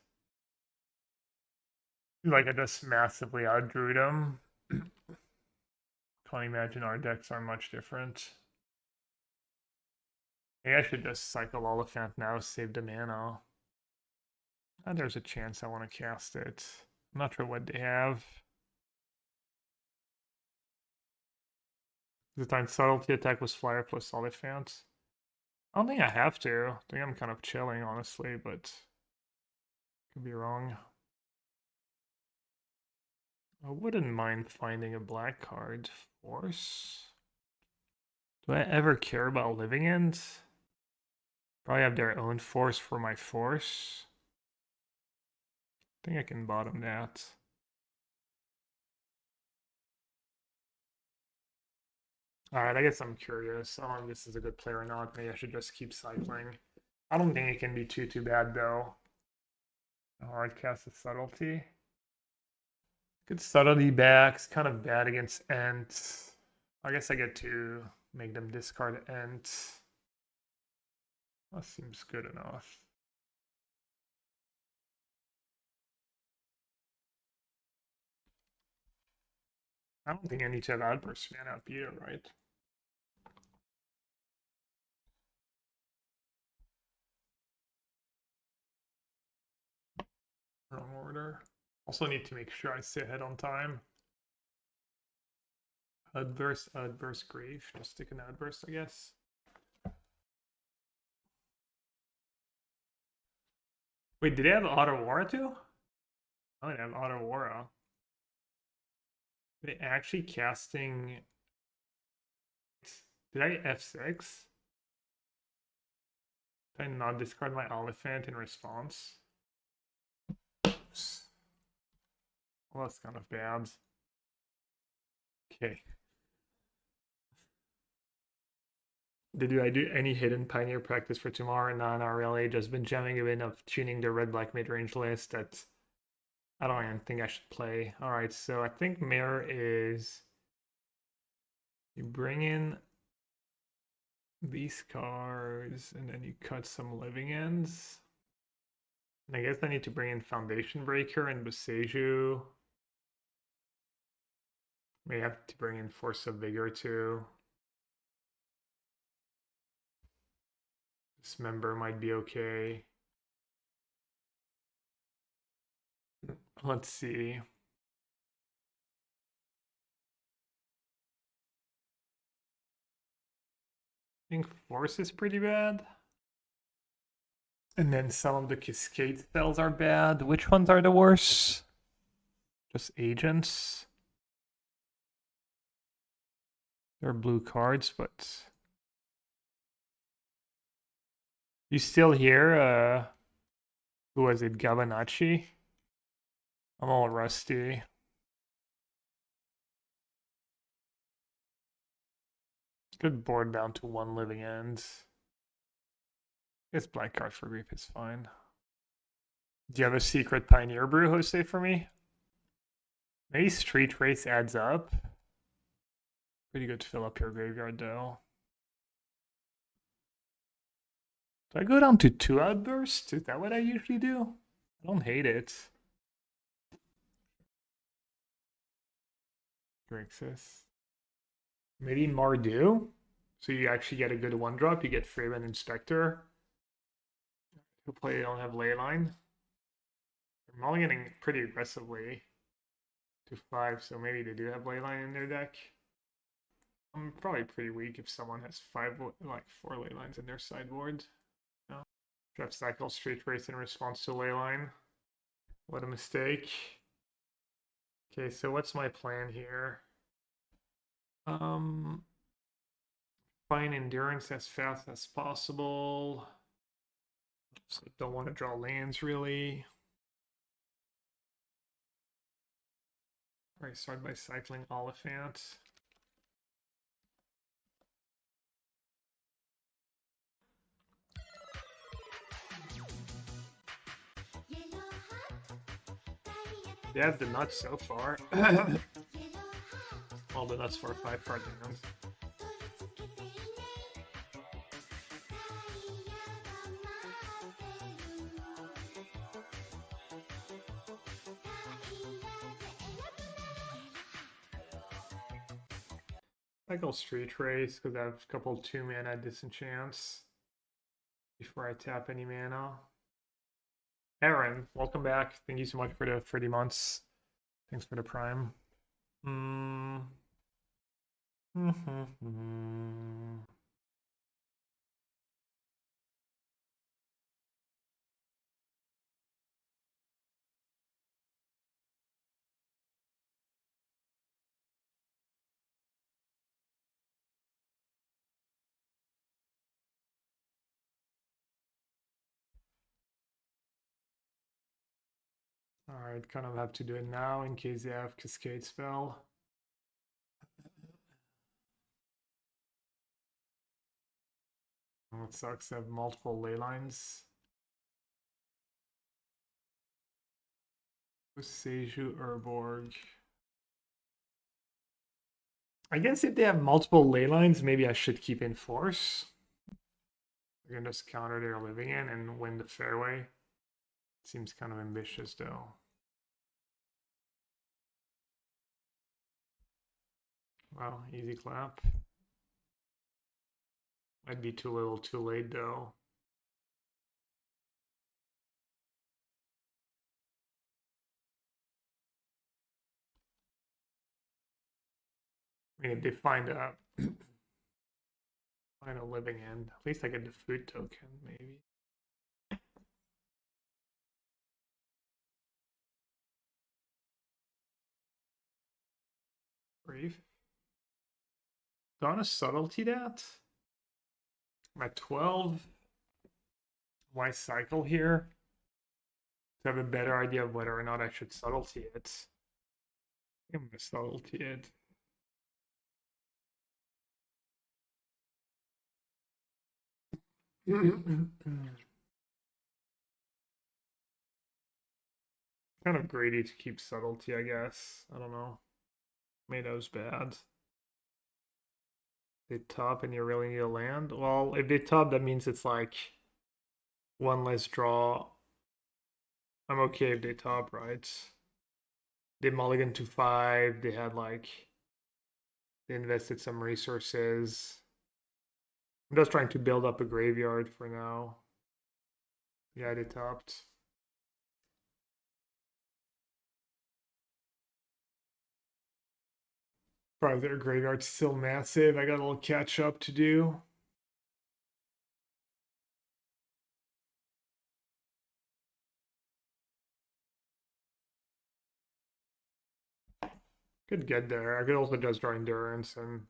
Like I just massively outdrew them. Can't imagine our decks are much different. Maybe I should just cycle Oliphaunt now, save the mana. And there's a chance I want to cast it. I'm not sure what they have. The time subtlety attack was flyer plus Oliphaunt. I don't think I have to. I think I'm kind of chilling, honestly, but could be wrong. I wouldn't mind finding a black card. Force? Do I ever care about living ends? Probably have their own force for my force. I think I can bottom that. Alright, I guess I'm curious. I don't know if this is a good play or not. Maybe I should just keep cycling. I don't think it can be too bad though. Hard cast of subtlety. Good subtlety back. It's kind of bad against Ent. I guess I get to make them discard Ent. That seems good enough. I don't think I need to have Outburst man up either, right? Wrong order. Also need to make sure I stay ahead on time. Outburst, Grave. Just stick an Outburst, I guess. Wait, did they have Otawara too? Oh, they have Otawara. They actually casting... Did I F6? Did I not discard my Oliphaunt in response? Oops. Well, that's kind of bad. Okay. Did I do any hidden Pioneer practice for tomorrow? No, not really. Just been jamming a bit of tuning the red-black mid-range list that I don't even think I should play. Alright, so I think Mirror is... You bring in these cards, and then you cut some living ends. And I guess I need to bring in Foundation Breaker and Boseiju. May have to bring in Force of Vigor too. Dismember might be okay. Let's see. think Force is pretty bad. And then some of the Cascade spells are bad. Which ones are the worst? Just agents. They're blue cards, but... You still hear, who was it, Gabanachi? I'm all rusty. Good board down to 1 living end. This black card for grief is fine. Do you have a secret Pioneer Brew, Jose, for me? Maybe Street Wraith adds up. Pretty good to fill up your graveyard, though. Do I go down to 2 Outbursts? Is that what I usually do? I don't hate it. Grixis. Maybe Mardu? So you actually get a good 1-drop. You get Fraven Inspector. Who play don't have Leyline. They're mulliganing pretty aggressively to 5, so maybe they do have Leyline in their deck. I'm probably pretty weak if someone has 4 Leylines in their sideboard. No. Draft cycle Street Wraith in response to Leyline. What a mistake. Okay, so what's my plan here? Find endurance as fast as possible. So don't want to draw lands really. Alright, start by cycling Oliphaunt. They have the nuts so far. All the nuts for 5-card hands. I go Street Wraith because I have a couple 2-mana disenchants before I tap any mana. Aaron, welcome back. Thank you so much for the 30 months. Thanks for the prime. Alright, kind of have to do it now in case they have Cascade spell. Oh, it sucks, I have multiple Leylines. Boseiju, Urborg. I guess if they have multiple Leylines, maybe I should keep in Force. I can just counter their living in and win the fairway. Seems kind of ambitious though. Wow, easy clap. Might be too little too late though. I mean, if they find a living end, at least I get the food token, maybe. Brief. Do I want to subtlety that? I'm at 12. Why cycle here? To have a better idea of whether or not I should subtlety it. I'm gonna subtlety it. Kind of greedy to keep subtlety, I guess. I don't know. Tomato's bad. They top and you really need a land? Well, if they top, that means it's like 1 less draw. I'm okay if they top, right? They mulligan to 5. They had like... They invested some resources. I'm just trying to build up a graveyard for now. Yeah, they topped. Probably their graveyard's still massive. I got a little catch up to do. Could get there. I could also just draw Endurance and...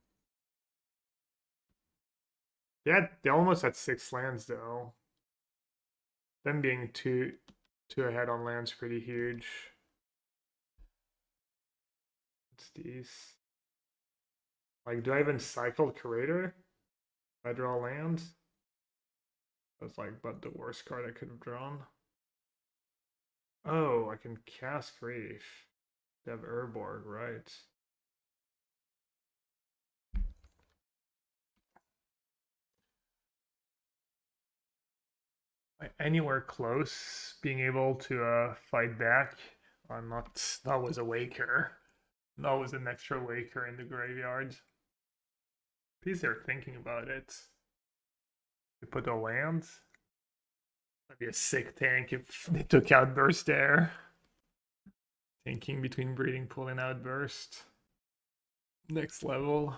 Yeah, they almost had 6 lands though. Them being two ahead on land's pretty huge. What's these? Like, do I even cycle Curator? Do I draw lands? That's like, but the worst card I could have drawn. Oh, I can cast Grief. They have Urborg, right? Anywhere close, being able to fight back. I'm not. That was a Waker. That was an extra Waker in the graveyard. At least they're thinking about it. They put a land. That'd be a sick tank if they took Outburst there. Tanking between Breeding Pool and Outburst. Next level.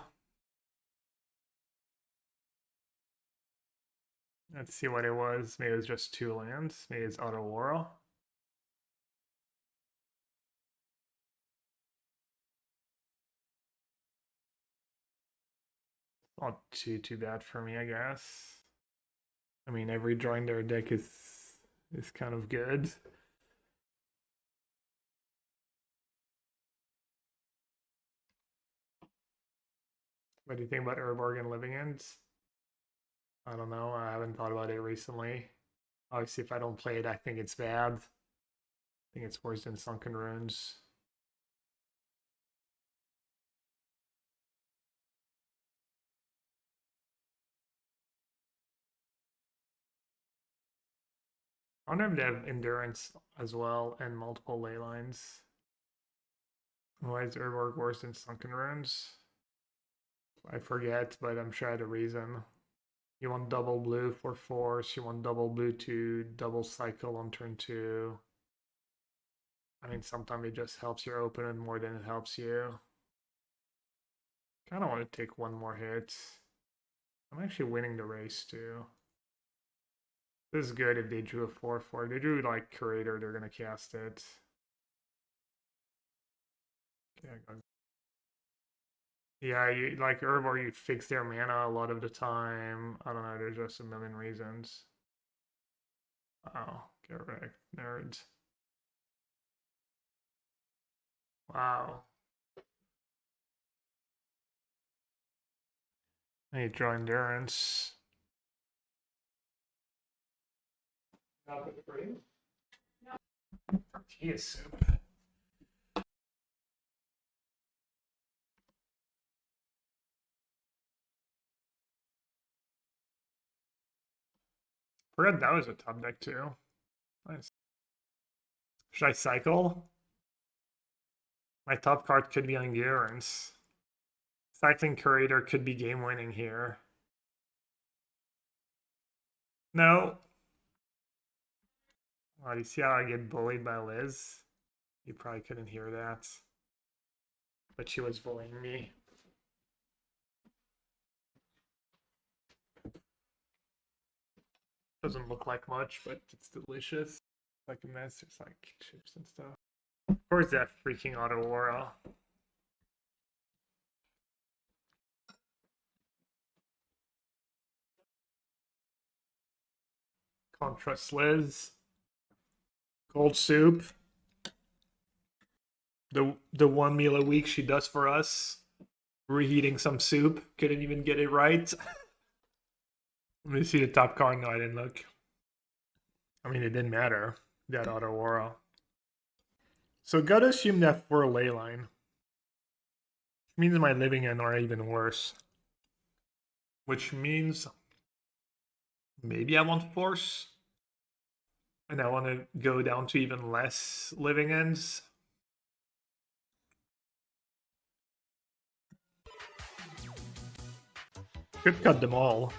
Let's see what it was. Maybe it was just 2 lands. Maybe it's Otawara. Not too bad for me, I guess. I mean, every drawing their deck is kind of good. What do you think about Urborg and Living Ends? I don't know. I haven't thought about it recently. Obviously, if I don't play it, I think it's bad. I think it's worse than Sunken Ruins. I wonder if they have Endurance as well and multiple Leylines. Why is Urborg worse than Sunken Ruins? I forget, but I'm sure I had a reason. You want double blue for Force, you want double blue to double cycle on turn 2. I mean, sometimes it just helps your opponent more than it helps you. Kind of want to take one more hit. I'm actually winning the race too. This is good if they drew a 4/4. If they drew like Curator, they're gonna cast it. Okay, yeah, you like Urborg, you fix their mana a lot of the time. I don't know, there's just a million reasons. Oh, get wrecked, nerds. Wow. I need to draw Endurance. Tortilla soup. Forgot that was a top deck too. Nice. Should I cycle? My top card could be Endurance. Cycling Curator could be game winning here. No. Oh, you see how I get bullied by Liz? You probably couldn't hear that. But she was bullying me. Doesn't look like much, but it's delicious. Like a mess, it's like chips and stuff. Of course, that freaking Otawara. Can't trust Liz. Cold soup. The one meal a week she does for us. Reheating some soup. Couldn't even get it right. Let me see the top card. No, I didn't look. I mean, it didn't matter. That Otawara. So gotta assume that for a Leyline. Means my living end are even worse. Which means maybe I want Force. And I want to go down to even less living ends. Could cut them all.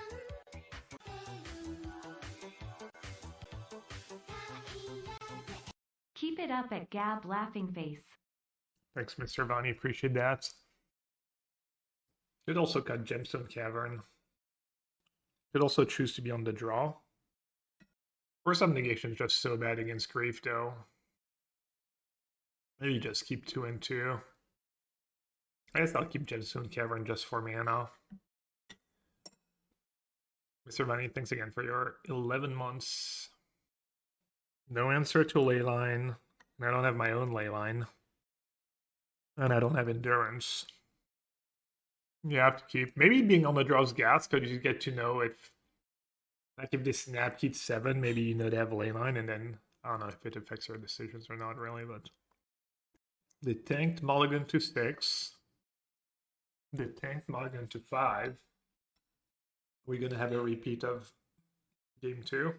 Keep it up at Gab Laughing Face. Thanks, Mr. Vani. Appreciate that. Could also cut Gemstone Cavern. Could also choose to be on the draw. Force of Negation is just so bad against Grief, though. Maybe just keep 2 and 2. I guess I'll keep Gemstone Caverns just for mana. Mr. Bunny, thanks again for your 11 months. No answer to Leyline. I don't have my own Leyline. And I don't have Endurance. You have to keep... Maybe being on the draw's gas, because you get to know if... Like if they snap keep 7, maybe you know they have Leyline, and then... I don't know if it affects our decisions or not, really, but... They tanked Mulligan to 6. They tanked Mulligan to 5. We're gonna have a repeat of game 2.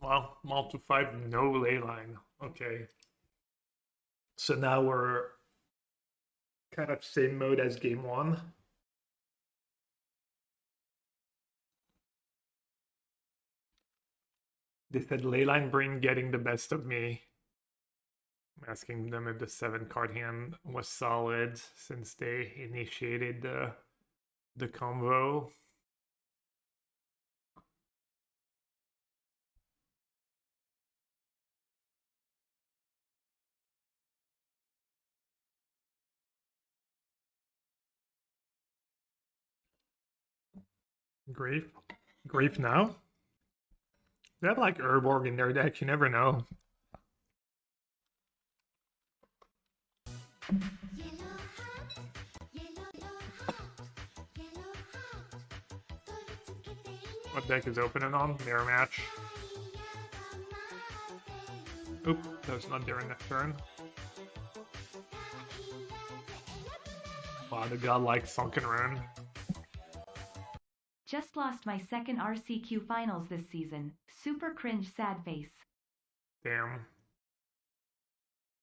Well, Mall to 5, no Leyline. Okay. So now we're kind of same mode as game 1. They said Leyline Brain getting the best of me. I'm asking them if the 7-card hand was solid since they initiated the combo. Grief now? They have like Urborg in their deck, you never know. What deck is opening on? Mirror Match. Oop, that was not during next turn. Wow, the godlike Sunken Ruin. Just lost my second RCQ finals this season. Super cringe sad face. Damn.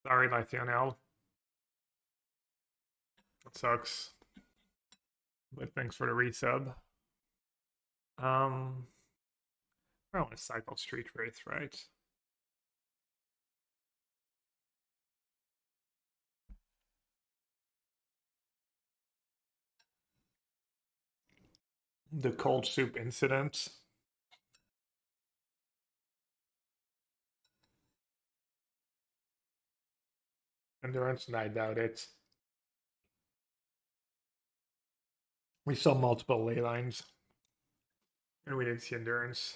Sorry, Lythionel. That sucks. But thanks for the resub. I want to cycle Street Wraith, right? The cold soup incident. Endurance, and I doubt it. We saw multiple Leylines. And we didn't see Endurance.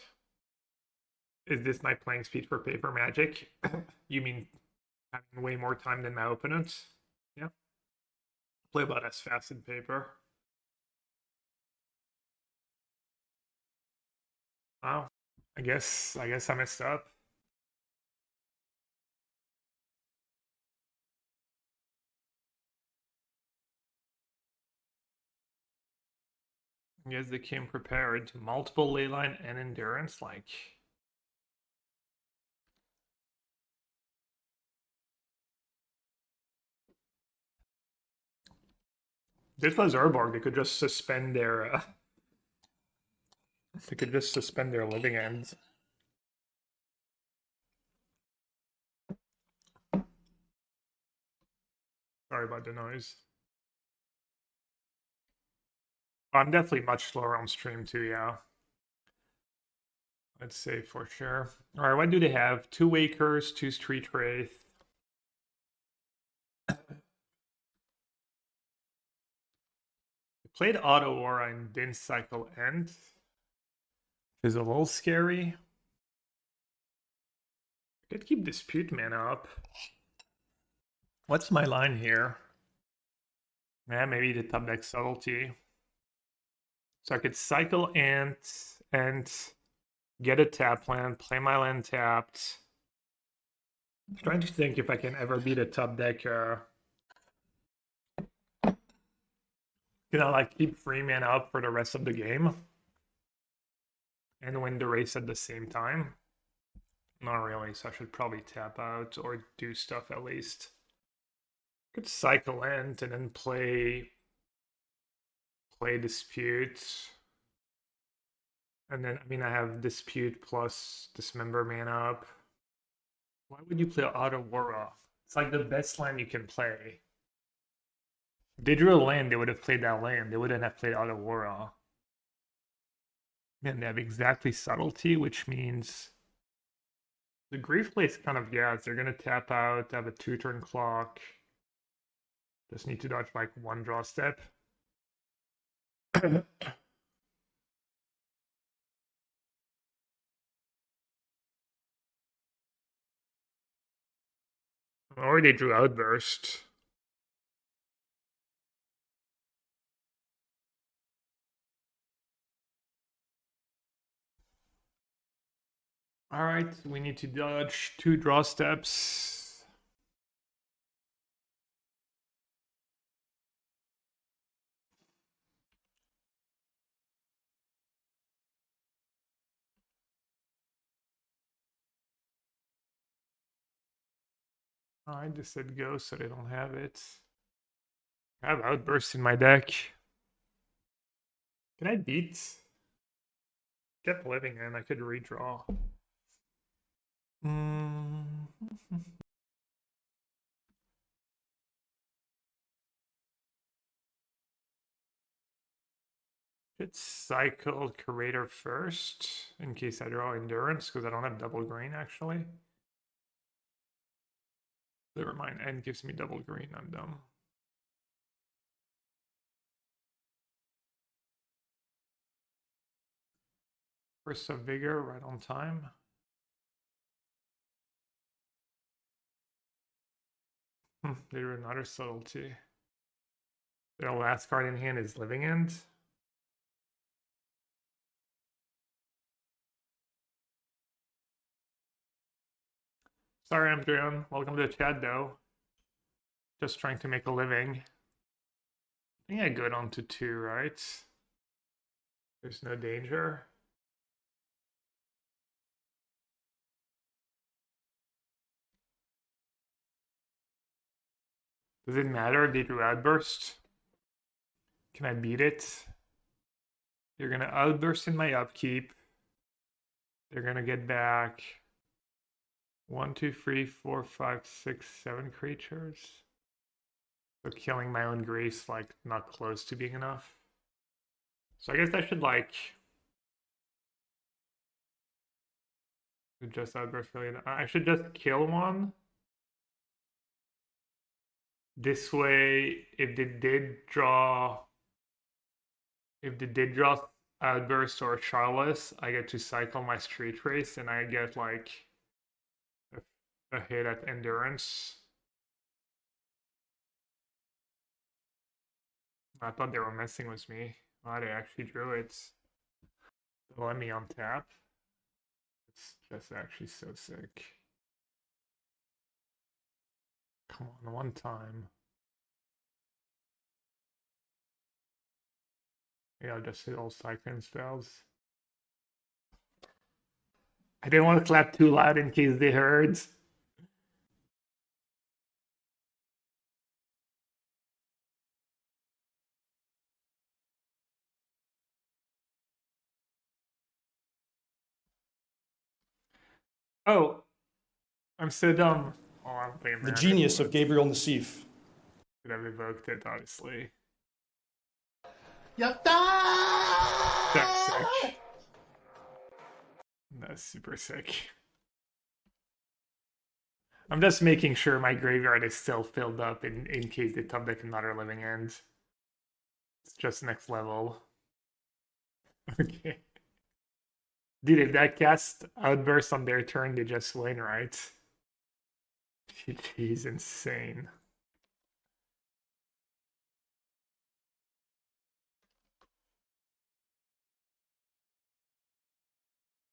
Is this my playing speed for Paper Magic? You mean having way more time than my opponents? Yeah. Play about as fast in Paper. Wow. I guess I messed up. I guess they came prepared to multiple Leyline and Endurance, like... This was Urborg, they could just suspend their... They could just suspend their living ends. Sorry about the noise. I'm definitely much slower on stream too, yeah. I'd say for sure. Alright, what do they have? 2 Wakers, 2 Street Wraith. Played Otawara and didn't cycle Ent. Which is a little scary. I could keep Dispute mana up. What's my line here? Yeah, maybe the top deck Subtlety. So I could cycle Ent and get a tap land, play my land tapped. I'm trying to think if I can ever beat a top deck. Can I like keep free mana up for the rest of the game? And win the race at the same time? Not really, so I should probably tap out or do stuff at least. Could cycle Ent and then play Dispute. And then, I mean, I have Dispute plus Dismember mana up. Why would you play Otawara? It's like the best land you can play. If they drew a land, they would have played that land. They wouldn't have played Otawara. And they have exactly Subtlety, which means the Grief plays kind of gas. They're going to tap out, have a 2-turn clock. Just need to dodge like one draw step. I already drew Outburst. Alright, we need to dodge 2 draw steps. I just said go so they don't have it. I have Outburst in my deck. Can I beat? Get living in, I could redraw. Should cycle Curator first in case I draw Endurance because I don't have double green actually. Never mind, End gives me double green, I'm dumb. Force of Vigor right on time. They drew another Subtlety. Their last card in hand is Living End. Sorry, Amdrian. Welcome to the chat, though. Just trying to make a living. I think I go down to 2, right? There's no danger. Does it matter if they do Outburst? Can I beat it? You're gonna Outburst in my upkeep. They're gonna get back 1, 2, 3, 4, 5, 6, 7 creatures. So killing my own Grace, like, not close to being enough. So I guess I should, like, just Outburst really. I should just kill one. This way, if they did draw Outburst or Shardless, I get to cycle my Street Wraith and I get like a hit at Endurance. I thought they were messing with me. Oh, they actually drew it. Let me untap. It's just actually so sick. Come on, one time. Yeah, I'll just hit all Cyclone spells. I didn't want to clap too loud in case they heard. Oh, I'm so dumb. Oh, I'm playing The genius of Gabriel Nassif. Could have evoked it, honestly. Yatta! That's sick. That's super sick. I'm just making sure my graveyard is still filled up in case they top deck another Living End. It's just next level. Okay. Dude, if that cast Outburst on their turn, they just win, right? He's insane.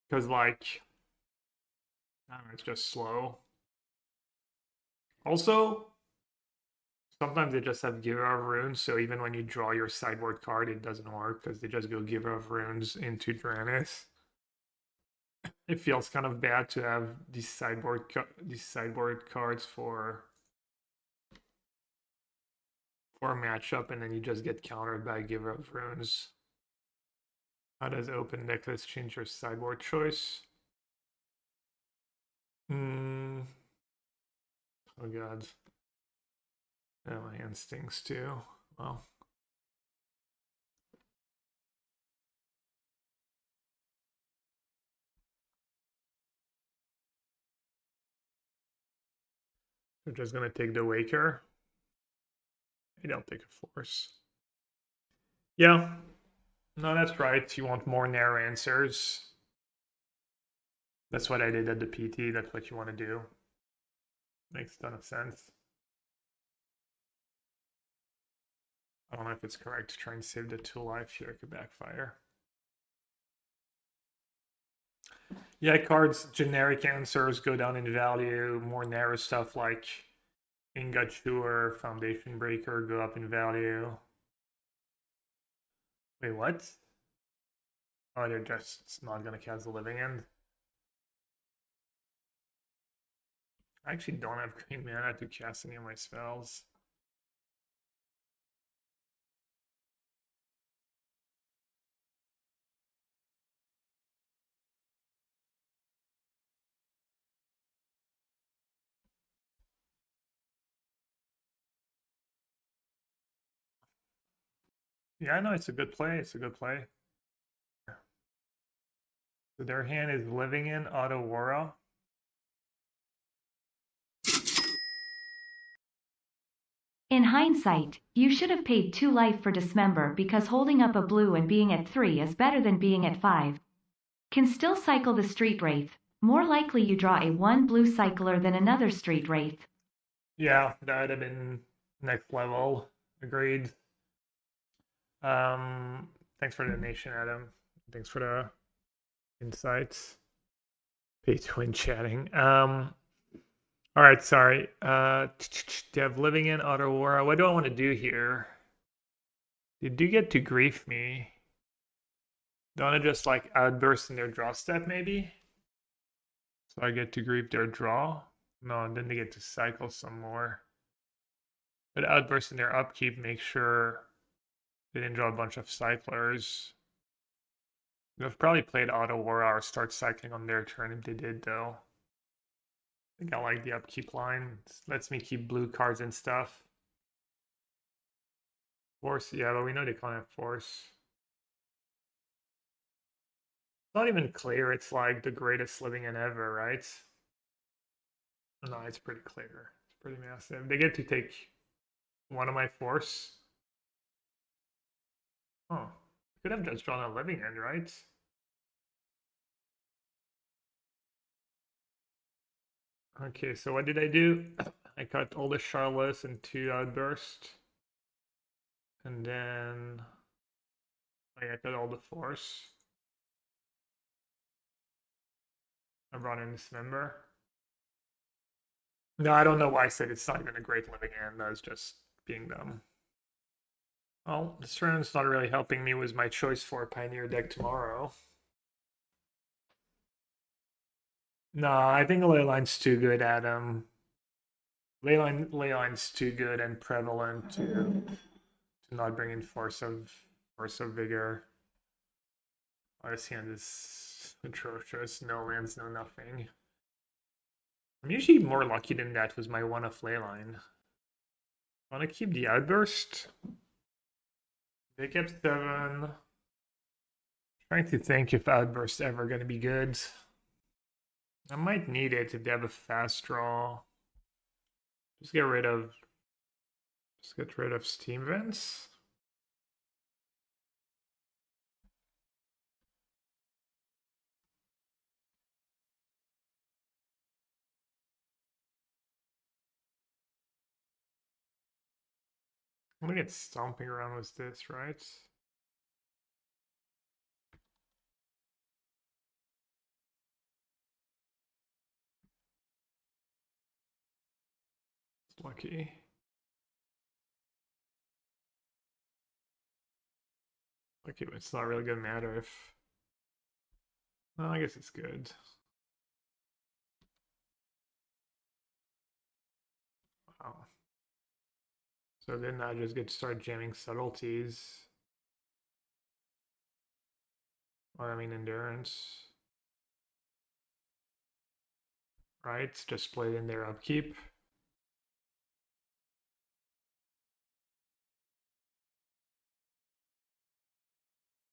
Because, like, I don't know, it's just slow. Also, sometimes they just have Giver of Runes, so even when you draw your sideboard card, it doesn't work because they just go Giver of Runes into Dranis. It feels kind of bad to have these sideboard cards for a matchup, and then you just get countered by Giver of Runes. How does open Decklist change your sideboard choice? Oh god. Yeah, my hand stings too. Well. We're just gonna take the Waker. Maybe I'll take a force. Yeah. No, that's right. You want more narrow answers. That's what I did at the PT. That's what you want to do. Makes a ton of sense. I don't know if it's correct to try and save the 2 life here. It could backfire. Yeah, cards, generic answers go down in value. More narrow stuff like Ingot Chewer, Foundation Breaker go up in value. Wait, what? Oh, they're just not going to cast the Living End. I actually don't have green mana to cast any of my spells. Yeah, no, it's a good play. It's a good play. So their hand is Living in Otawara. In hindsight, you should have paid 2 life for Dismember because holding up a blue and being at 3 is better than being at 5. Can still cycle the Street Wraith. More likely you draw a 1 blue cycler than another Street Wraith. Yeah, that would have been next level. Agreed. Thanks for the donation, Adam. Thanks for the insights. Pay to win chatting. All right, sorry. Dev Living in Otawara. What do I want to do here? Did you get to grief me? Do I want to just like outburst in their draw step, maybe? So I get to grief their draw? No, and then they get to cycle some more. But outburst in their upkeep, make sure they didn't draw a bunch of cyclers. They've probably played Otawara or start cycling on their turn if they did, though. I think I like the upkeep line. It lets me keep blue cards and stuff. Force, yeah, but we know they can't have force. It's not even clear it's like the greatest Living in ever, right? No, it's pretty clear. It's pretty massive. They get to take one of my force. Oh, could have just drawn a Living End, right? Okay, so what did I do? I cut all the Shardless and 2 Outburst. And then I cut all the force. I brought in Dismember. No, I don't know why I said it's not even a great Living End. That was just being dumb. Well, this round's not really helping me with my choice for a Pioneer deck tomorrow. No, I think Leyline's too good, Adam. Leyline's too good and prevalent to not bring in Force of Vigor. This hand is atrocious. No lands, no nothing. I'm usually more lucky than that with my 1 of Leyline. I want to keep the Outburst. They kept 7. Trying to think if Outburst's ever going to be good. I might need it if they have a fast draw. Just get rid of Steam Vents. I'm gonna get Stomping Ground with this, right? It's lucky. Okay, but it's not really gonna matter if... Well, I guess it's good. Wow. So then I just get to start jamming subtleties. Or I mean endurance. Right? Just play it in their upkeep.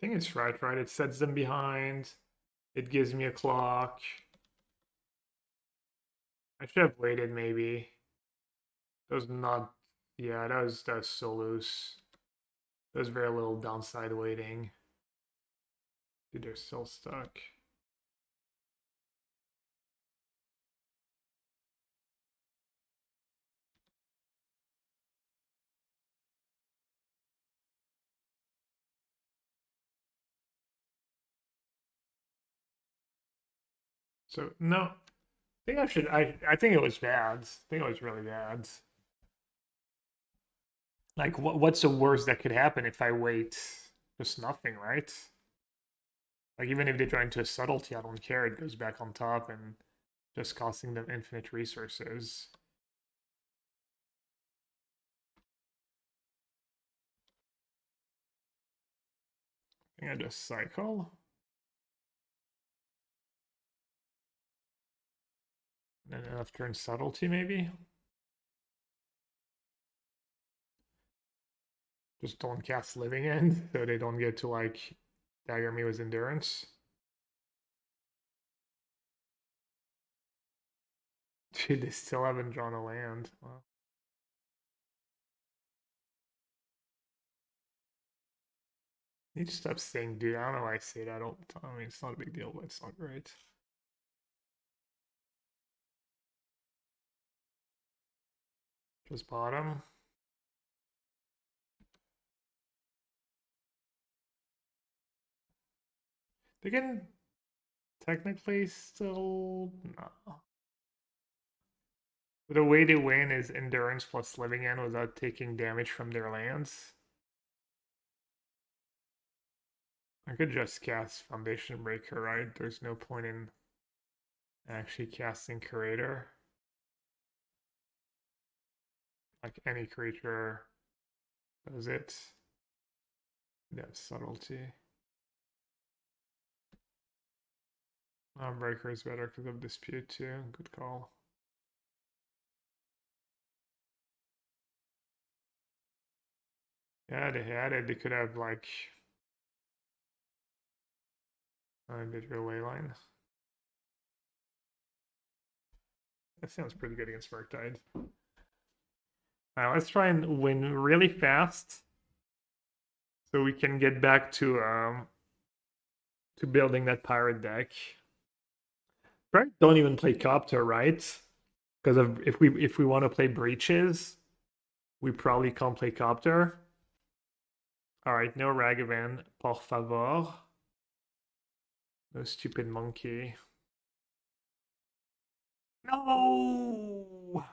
I think it's right? It sets them behind. It gives me a clock. I should have waited maybe. Does not Yeah, that was so loose. There's very little downside waiting. Dude, they're still stuck. So no, I think I should. I think it was bad. I think it was really bad. Like, what's the worst that could happen if I wait? Just nothing, right? Like, even if they try into a subtlety, I don't care. It goes back on top and just costing them infinite resources. I think I just cycle. And then enough turn subtlety, maybe? Just don't cast Living End, so they don't get to, like, dagger me with Endurance. Dude, they still haven't drawn a land. Wow. Need to stop saying dude. I don't know why I say that all the time. I mean, it's not a big deal, but it's not great. Just bottom. They can technically still no. The way they win is endurance plus living end without taking damage from their lands. I could just cast Foundation Breaker, right? There's no point in actually casting Curator. Like any creature does it. That's subtlety. Breaker is better because of dispute too. Good call. Yeah, they had it. They could have like a bit of Leyline. That sounds pretty good against Murktide. Alright, let's try and win really fast so we can get back to building that pirate deck. Right? Don't even play Copter, right? Because if we want to play Breaches, we probably can't play Copter. Alright, no Ragavan, por favor. No stupid monkey. No!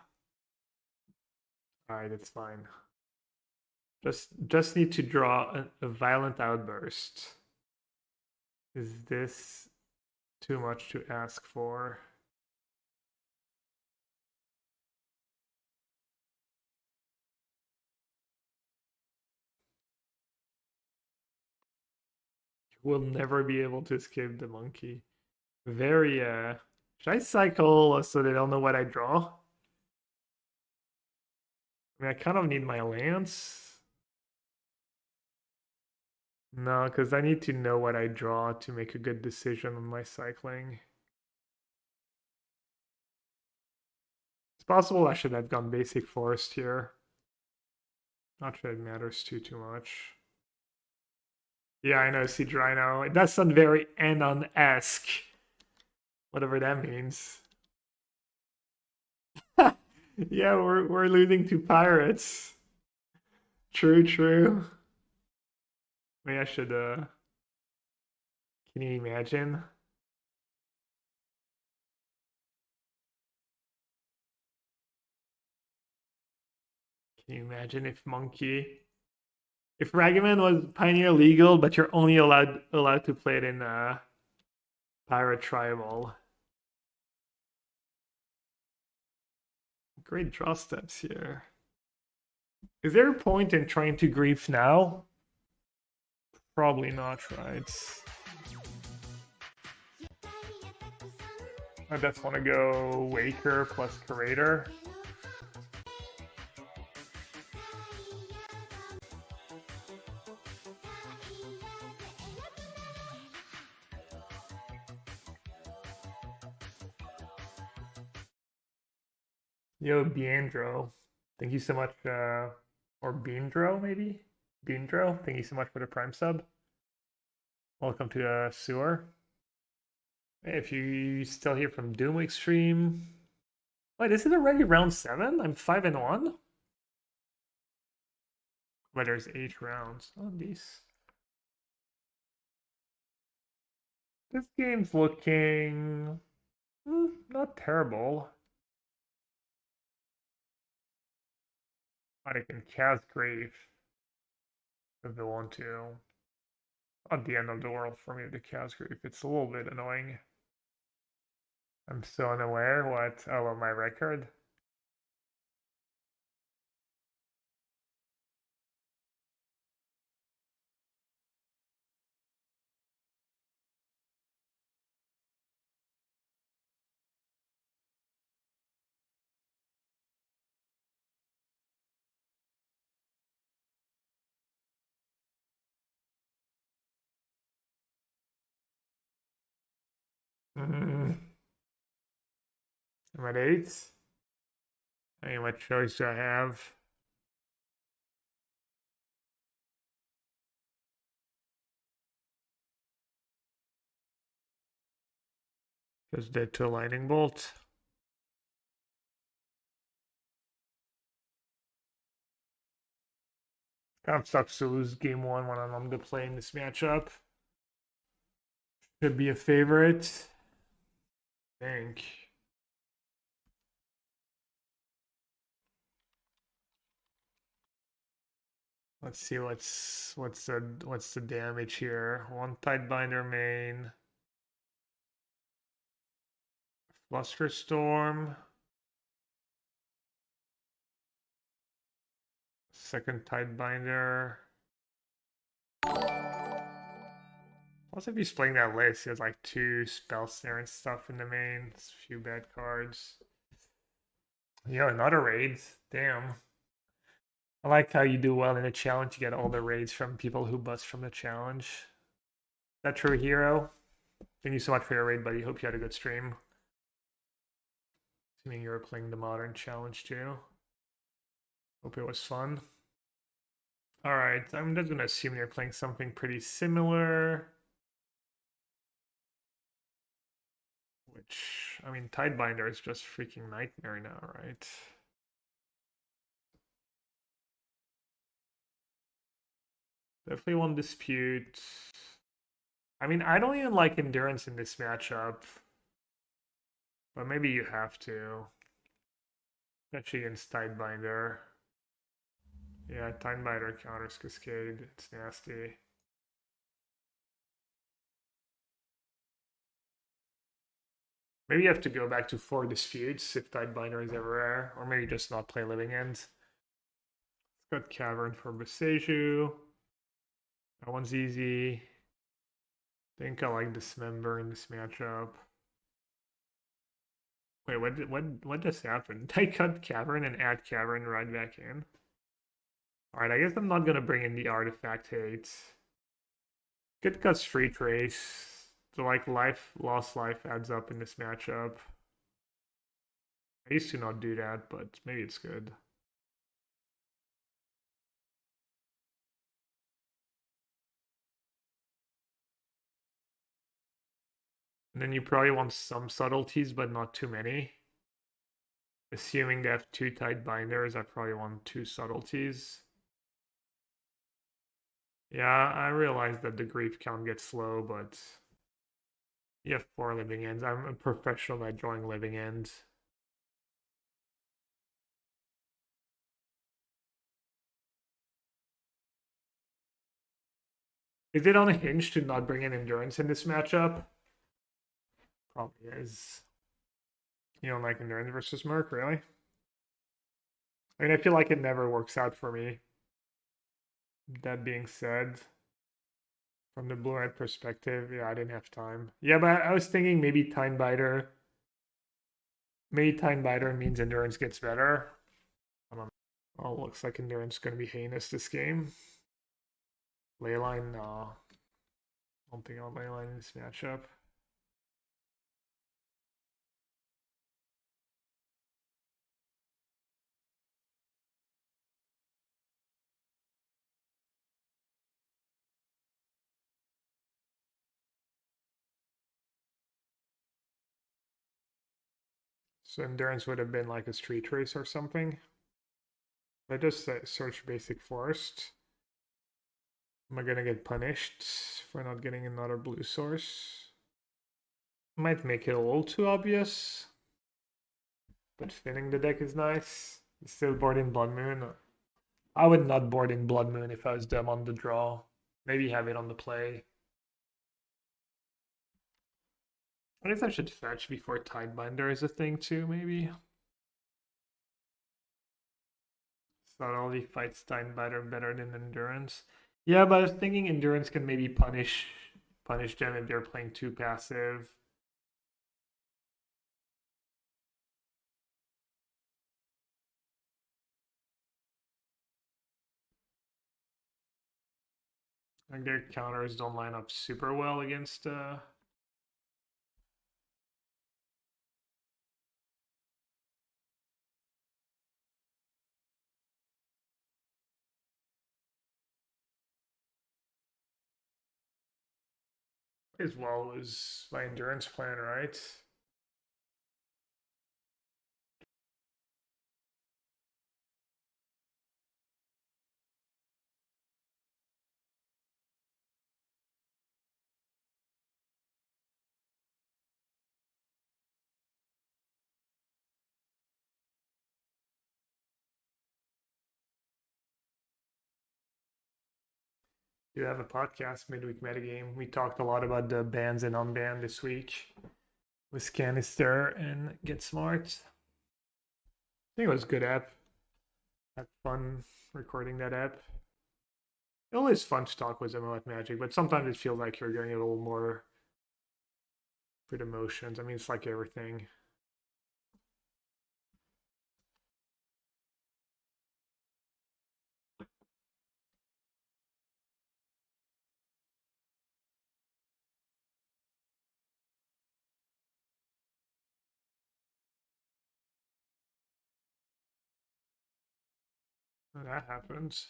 Alright, it's fine. Just need to draw a Violent Outburst. Is this too much to ask for? We'll never be able to escape the monkey. Very, should I cycle so they don't know what I draw? I mean, I kind of need my lance. No, because I need to know what I draw to make a good decision on my cycling. It's possible I should have gone basic forest here. Not sure it matters too much. Yeah, I know, Siege Rhino. It does sound very Anon-esque. Whatever that means. Yeah, we're losing to pirates. True. Maybe I should can you imagine? Can you imagine if Ragavan was Pioneer legal, but you're only allowed to play it in Pirate Tribal. Great draw steps here. Is there a point in trying to grief now? Probably not, right? I just want to go Waker plus Curator. Yo, Biandro. Thank you so much, or Beandro maybe? Beandro, thank you so much for the Prime sub. Welcome to Sewer. Hey, if you still here from Doom Extreme. Wait, is it already round 7? I'm 5-1? But there's 8 rounds. Oh, these. This game's looking not terrible. I can cast Grave if they want to. Not the end of the world for me to cast Grave. It's a little bit annoying. I'm so unaware what my record. I'm at 8. I mean, what choice do I have? Just dead to a lightning bolt. Kind of sucks to lose game 1 when I'm on the play in this matchup. Should be a favorite. I think. Let's see what's the damage here. 1 Tidebinder main. Flusterstorm. Second Tidebinder. Also, if he's playing that list, he has like 2 spell snare and stuff in the main. It's a few bad cards. Yeah, another raid. Damn. I like how you do well in a challenge. You get all the raids from people who bust from the challenge. Is that true, Hero? Thank you so much for your raid, buddy. Hope you had a good stream. Assuming you were playing the modern challenge too. Hope it was fun. Alright, I'm just gonna assume you're playing something pretty similar. Which, I mean, Tidebinder is just freaking nightmare now, right? Definitely won't dispute. I mean, I don't even like endurance in this matchup. But maybe you have to. Especially against Tidebinder. Yeah, Tidebinder counters Cascade. It's nasty. Maybe you have to go back to 4 disputes if Tidebinder is ever rare. Or maybe just not play Living End. It's got Cavern for Boseiju. That one's easy. I think I like Dismember in this matchup. Wait, what just happened? I cut Cavern and add Cavern right back in. Alright, I guess I'm not gonna bring in the Artifact Hate. Could cut Street Wraith. So like lost life adds up in this matchup. I used to not do that, but maybe it's good. And then you probably want some subtleties, but not too many. Assuming they have 2 Tidebinders, I probably want 2 subtleties. Yeah, I realize that the grief count gets low, but you have 4 living ends. I'm a professional at drawing living ends. Is it on a hinge to not bring in endurance in this matchup? Probably is. You don't like endurance versus Merc, really? I mean, I feel like it never works out for me. That being said, from the blue-red perspective, yeah, I didn't have time. Yeah, but I was thinking maybe Tidebiter. Maybe Tidebiter means endurance gets better. I don't know. Oh, looks like endurance is going to be heinous this game. Leyline, no. I don't think I'll Leyline in this matchup. So endurance would have been like a street race or something. I just search basic forest. Am I gonna get punished for not getting another blue source? Might make it a little too obvious. But thinning the deck is nice. Still board in Blood Moon. I would not board in Blood Moon if I was them on the draw. Maybe have it on the play. I guess I should fetch before Tidebinder is a thing too, maybe. Subtlety fights Tidebinder better than Endurance. Yeah, but I was thinking Endurance can maybe punish them if they're playing too passive. Like their counters don't line up super well against as well as my endurance plan, right? Do have a podcast, Midweek Metagame. We talked a lot about the bans and unban this week with Canister and Get Smart. I think it was a good app. Had fun recording that app. It always fun to talk with them about Magic, but sometimes it feels like you're getting a little more for the motions. I mean, it's like everything. And that happens.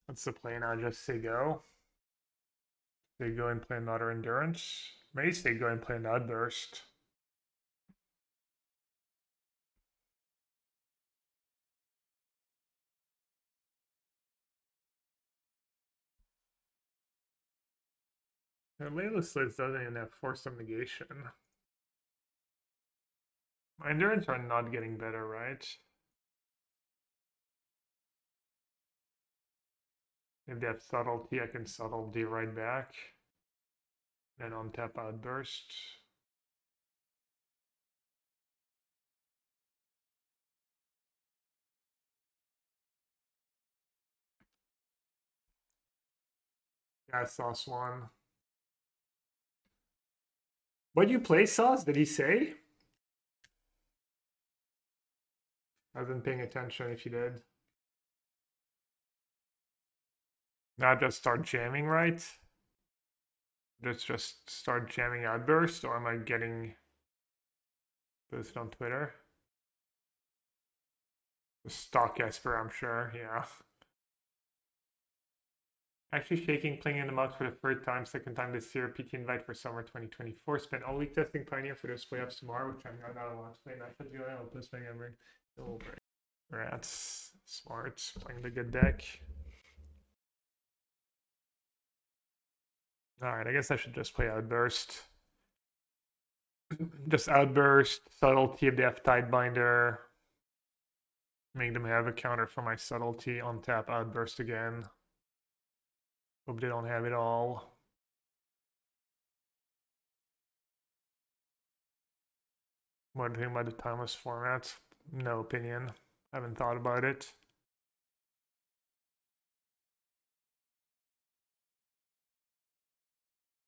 What's the play now? Just say go. They go and play another endurance. Maybe they go and play an outburst. The latest list doesn't even have Force of Negation. My endurance are not getting better, right? If they have Subtlety, I can Subtlety right back. And untap Outburst. Yeah, I saw Swan. What do you play, Sauce? Did he say? I wasn't paying attention if you did. Now just start jamming, right? Just start jamming Outburst, or am I getting posted on Twitter? The stock Esper, I'm sure, yeah. Actually shaking, playing in the mud for the third time, second time this year. PT invite for summer 2024. Spent all week testing Pioneer for those playoffs tomorrow, which I'm not allowed to play. MTGO, I'll post my memory. Rats, smart, playing the good deck. Alright, I guess I should just play Outburst. Just Outburst, Subtlety if they have Tidebinder. Make them have a counter for my Subtlety, untap Outburst again. Hope they don't have it all. What do you think about the timeless format? No opinion. Haven't thought about it.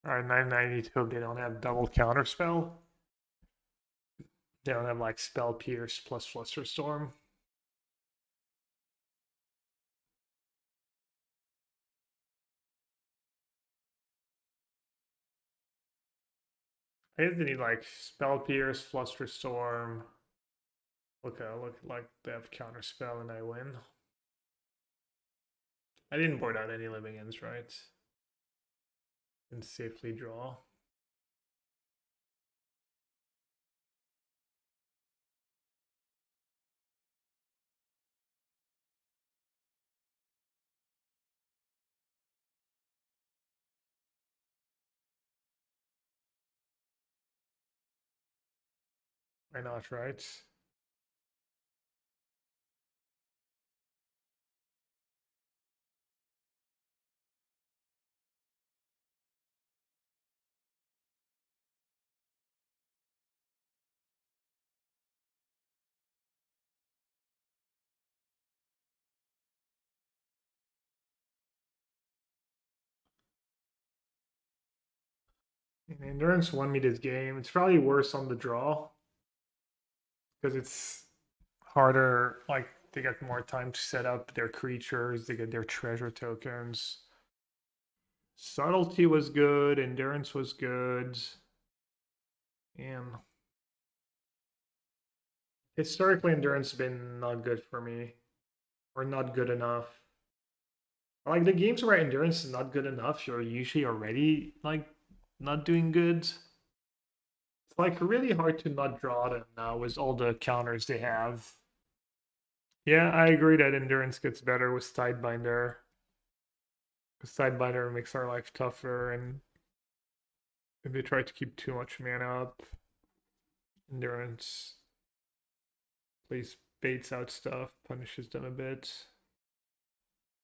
Alright, 992 hope they don't have double counterspell. They don't have like Spell Pierce plus Flusterstorm. I guess they need like Spell Pierce, Flusterstorm. Okay, look like they have Counterspell and I win. I didn't board out any living ends, right? and safely draw. Why not, right? And Endurance won me this game. It's probably worse on the draw because it's harder. Like they get more time to set up their creatures. They get their treasure tokens. Subtlety was good. Endurance was good. And historically, Endurance has been not good for me, or not good enough. Like the games where Endurance is not good enough, you're usually already like not doing good. It's like really hard to not draw them now with all the counters they have. Yeah, I agree that Endurance gets better with Sidebinder. Because Sidebinder makes our life tougher, and if they try to keep too much mana up, Endurance plays baits out stuff, punishes them a bit.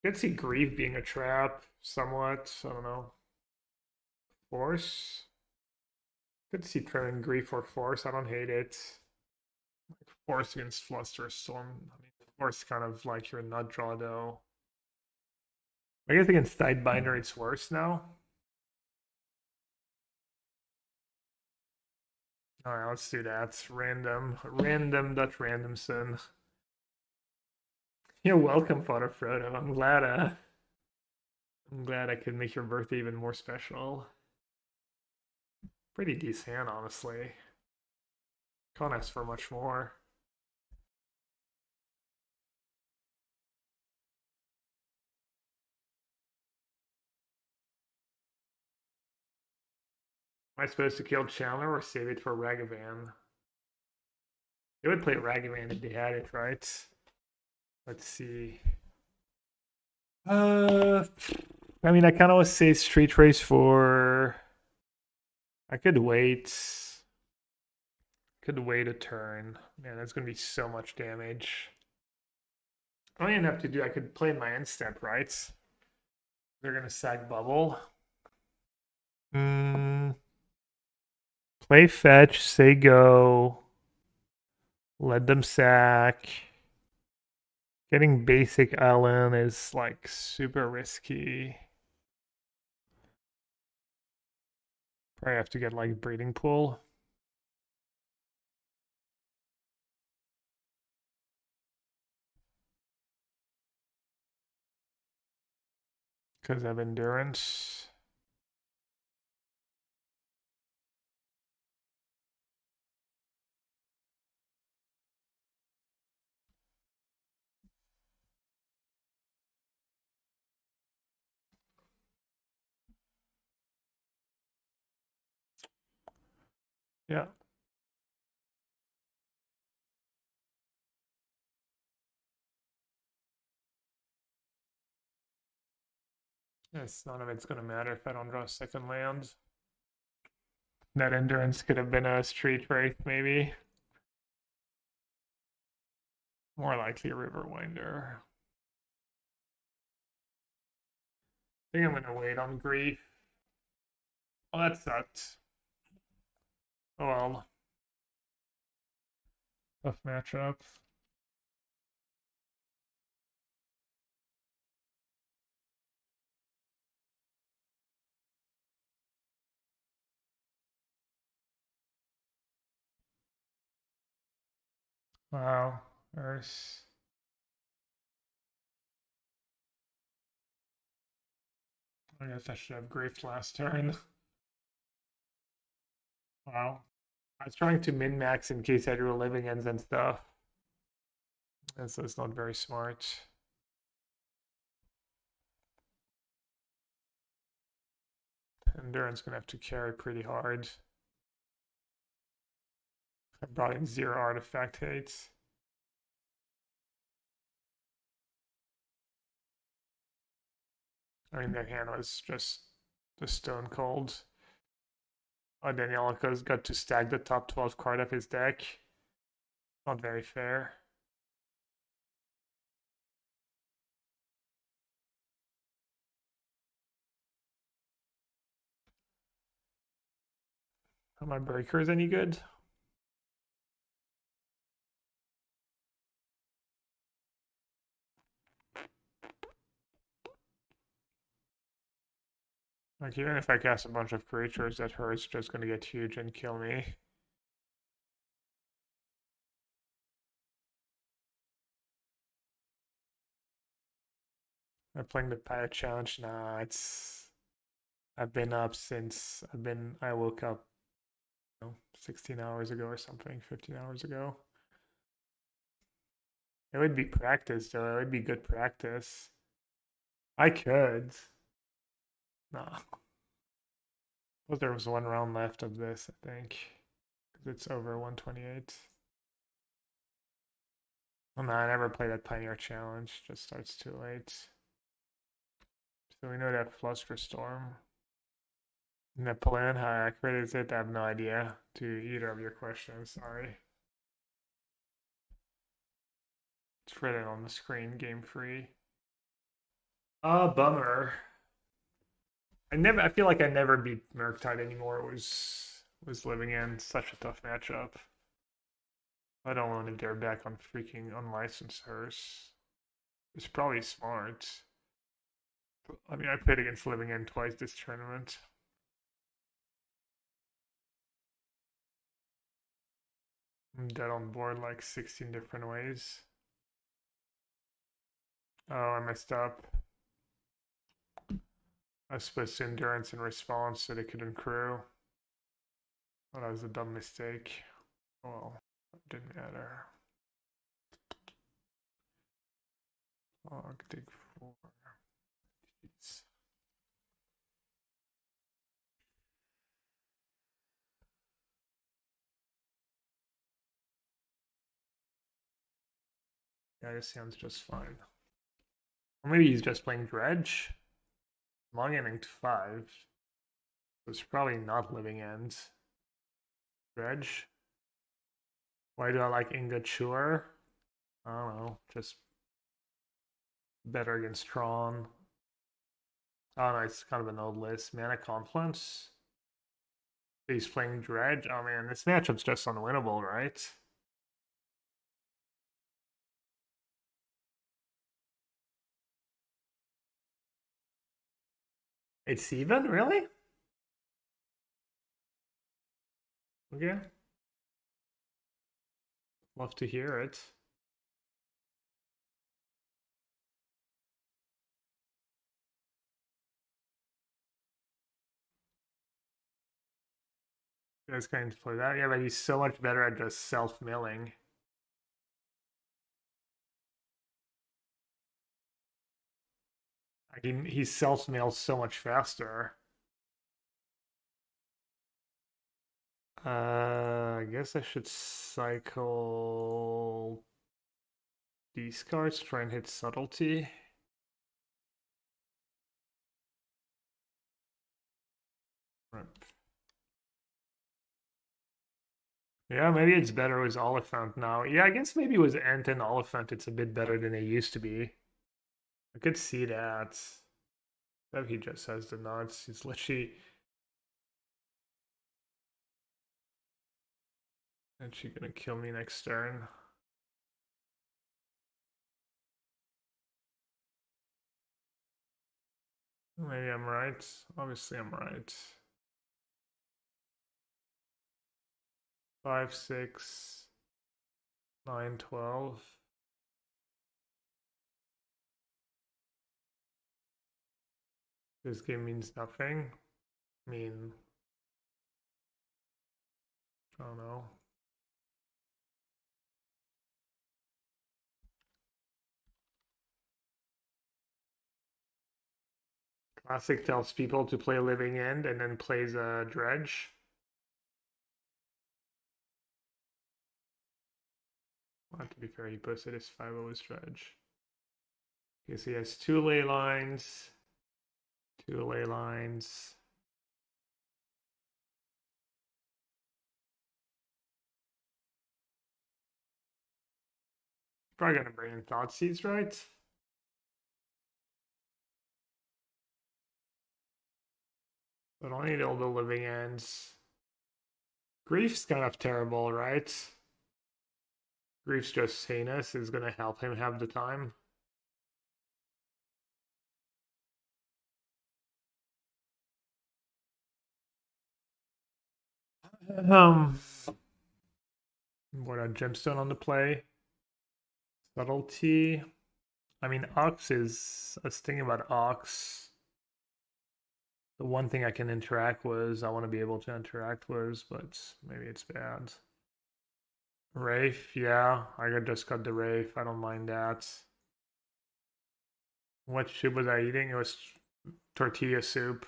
I could see Grief being a trap, somewhat. I don't know. Force? Could see turning Grief or Force. I don't hate it. Force against Flusterstorm. I mean, Force kind of like your nut draw, though. I guess against Sidebinder, it's worse now. Alright, let's do that. Random. Random.randomson. You're welcome, Father Frodo. I'm glad I could make your birthday even more special. Pretty decent hand, honestly. Can't ask for much more. Am I supposed to kill Chandler or save it for Ragavan? They would play Ragavan if they had it, right? Let's see. I mean, I kind of want to say Street Race for... I could wait. Could wait a turn. Man, that's going to be so much damage. All I have to do, I could play my end step, right? They're going to sack Bubble. Play fetch, say go. Let them sack. Getting basic Ellen is like super risky. Probably have to get like Breeding Pool. Because I have Endurance. Yeah. Yes, none of it's going to matter if I don't draw a second land. That Endurance could have been a Street Wraith, maybe. More likely a Riverwinder. I think I'm going to wait on Grief. Oh, that sucked. Oh well. Tough matchup. Wow. Earth. I guess I should have Grief last turn. Wow. I was trying to min-max in case I drew living ends and stuff. And so it's not very smart. Endurance gonna have to carry pretty hard. I brought in 0 artifact hates. I mean, their hand was just the stone cold. Oh, Danielica's got to stack the top 12 card of his deck. Not very fair. Are my breakers any good? Like, even if I cast a bunch of creatures, that hurt's just gonna get huge and kill me. I'm playing the Pirate Challenge. Nah, I've been up since I woke up, 16 hours ago or something, 15 hours ago. It would be practice though, it would be good practice. I could. Nah. Well, there was 1 round left of this, I think. Because it's over 128. Well, no, I never played that Pioneer Challenge. Just starts too late. So we know that Fluster Storm. Napoleon, how accurate is it? I have no idea to either of your questions, sorry. It's written on the screen, game free. Bummer. I feel like I never beat Murktide anymore. It was living in such a tough matchup. I don't want to dare back on freaking unlicensed hearse. It's probably smart. I mean, I played against Living End twice this tournament. I'm dead on board like 16 different ways. Oh, I messed up. I was supposed to endurance in response so they couldn't crew. Well, that was a dumb mistake. Well, it didn't matter. Arctic 4. Jeez. Yeah, this sounds just fine. Or maybe he's just playing Dredge. Long ending to 5. It's probably not Living End. Dredge. Why do I like Ingot Chewer? I don't know, just better against Tron. Oh no, it's kind of an old list. Mana Confluence. He's playing Dredge. Oh man, this matchup's just unwinnable, right? It's even? Really? Okay. Love to hear it. You guys going to play that? Yeah, but he's so much better at just self-milling. He self-mills so much faster. I guess I should cycle these cards, try and hit Subtlety. Right. Yeah, maybe it's better with Oliphaunt now. Yeah, I guess maybe with Ent and Oliphaunt it's a bit better than it used to be. I could see that. That he just has the nuts. He's literally actually gonna kill me next turn. Maybe I'm right. Obviously I'm right. 5, 6, 9, 12. This game means nothing. I mean, I don't know. Classic tells people to play Living End and then plays a Dredge. Well, to be fair, he posted his 5-0 as Dredge. Okay, so he has 2 Leylines. 2 Leylines. Probably gonna bring in Thoughtseize, right? But I need all the Living Ends. Grief's kind of terrible, right? Grief's just heinous is gonna help him have the time. What a Gemstone on the play. Subtlety. I mean, Ox is. I was thinking about Ox. The one thing I can interact was I want to be able to interact with, but maybe it's bad. Wraith, yeah, I just got the Wraith. I don't mind that. What soup was I eating? It was tortilla soup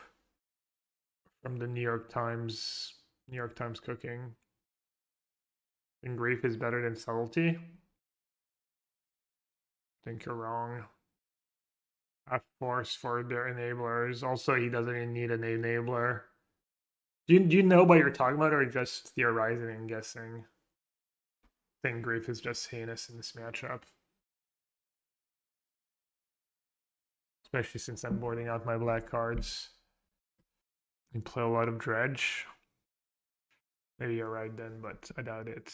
from the New York Times cooking. And Grief is better than Subtlety? I think you're wrong. Have Force for their enablers. Also, he doesn't even need an enabler. Do you know what you're talking about, or just theorizing and guessing? I think Grief is just heinous in this matchup. Especially since I'm boarding out my black cards. And play a lot of Dredge. Maybe you're right then, but I doubt it.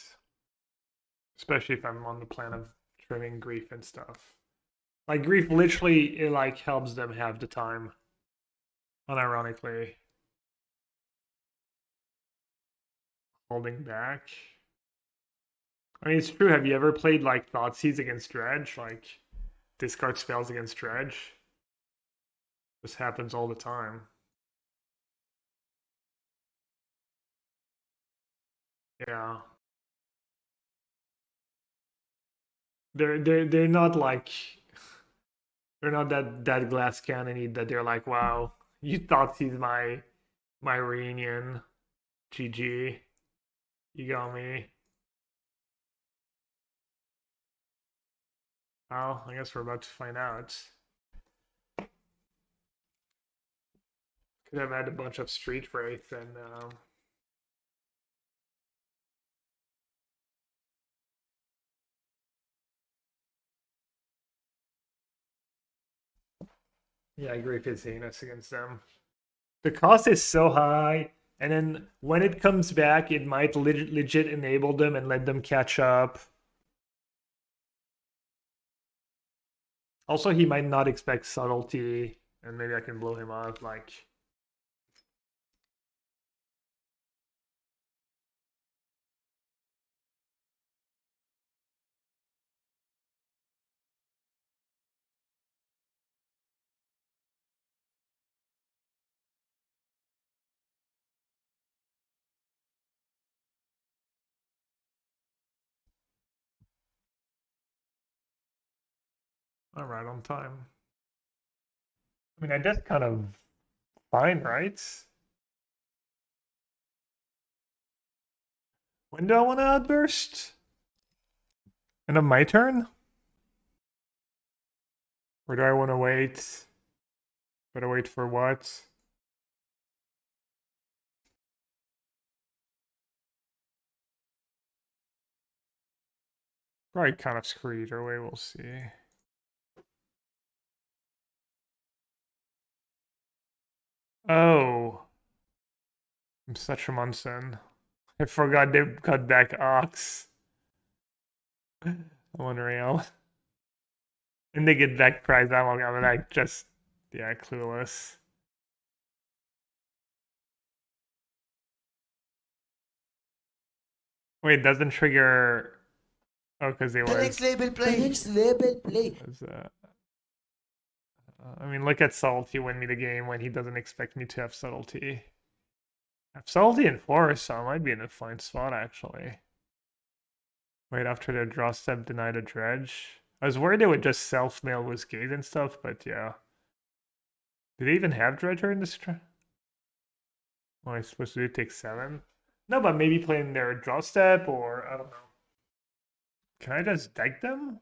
Especially if I'm on the plan of trimming Grief and stuff. Like, Grief literally, it like helps them have the time. Unironically. Holding back. I mean, it's true. Have you ever played like Thoughtseize against Dredge? Like, discard spells against Dredge? This happens all the time. Yeah. They're not like, they're not that glass cannony that they're like, wow, you thought he's my reunion. GG. You got me. Well, I guess we're about to find out. Could have had a bunch of Street Wraith and yeah, I agree with his heinous against them. The cost is so high, and then when it comes back, it might legit enable them and let them catch up. Also, he might not expect Subtlety, and maybe I can blow him off, like... All right, on time. I mean, I guess kind of fine, right? When do I want to outburst? End of my turn? Or do I want to wait? Gotta wait for what? Probably kind of screw either way, we'll see. Oh. I'm such a Munson. I forgot they cut back Ox. Unreal. And they get back prize. I'm like just, yeah, clueless. Wait, doesn't trigger. Oh, because they The was. next label play. The next label play. I mean, look at Subtlety win me the game when he doesn't expect me to have Subtlety. I have Subtlety and Force, so I might be in a fine spot actually. Wait, after their draw step, denied a Dredge. I was worried they would just self-mail with Gaze and stuff, but yeah. Do they even have Dredger in this? What am I supposed to do? Take 7? No, but maybe playing their draw step, or I don't know. Can I just deck them?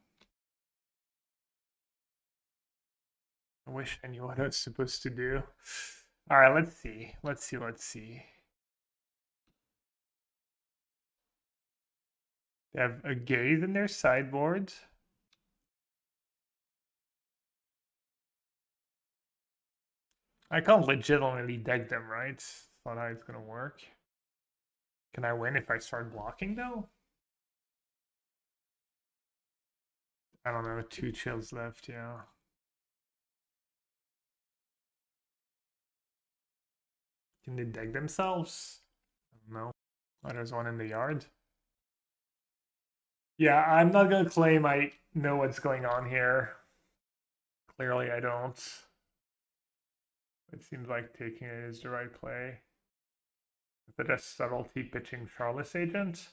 I wish I knew what I was supposed to do. Alright, let's see. Let's see. They have a Gaze in their sideboard. I can't legitimately deck them, right? That's not how it's gonna work. Can I win if I start blocking, though? I don't know, 2 chills left, yeah. Can they deck themselves? I don't know. Oh, there's one in the yard. Yeah, I'm not gonna claim I know what's going on here. Clearly I don't. It seems like taking it is the right play. Is it a subtlety pitching Shardless Agent?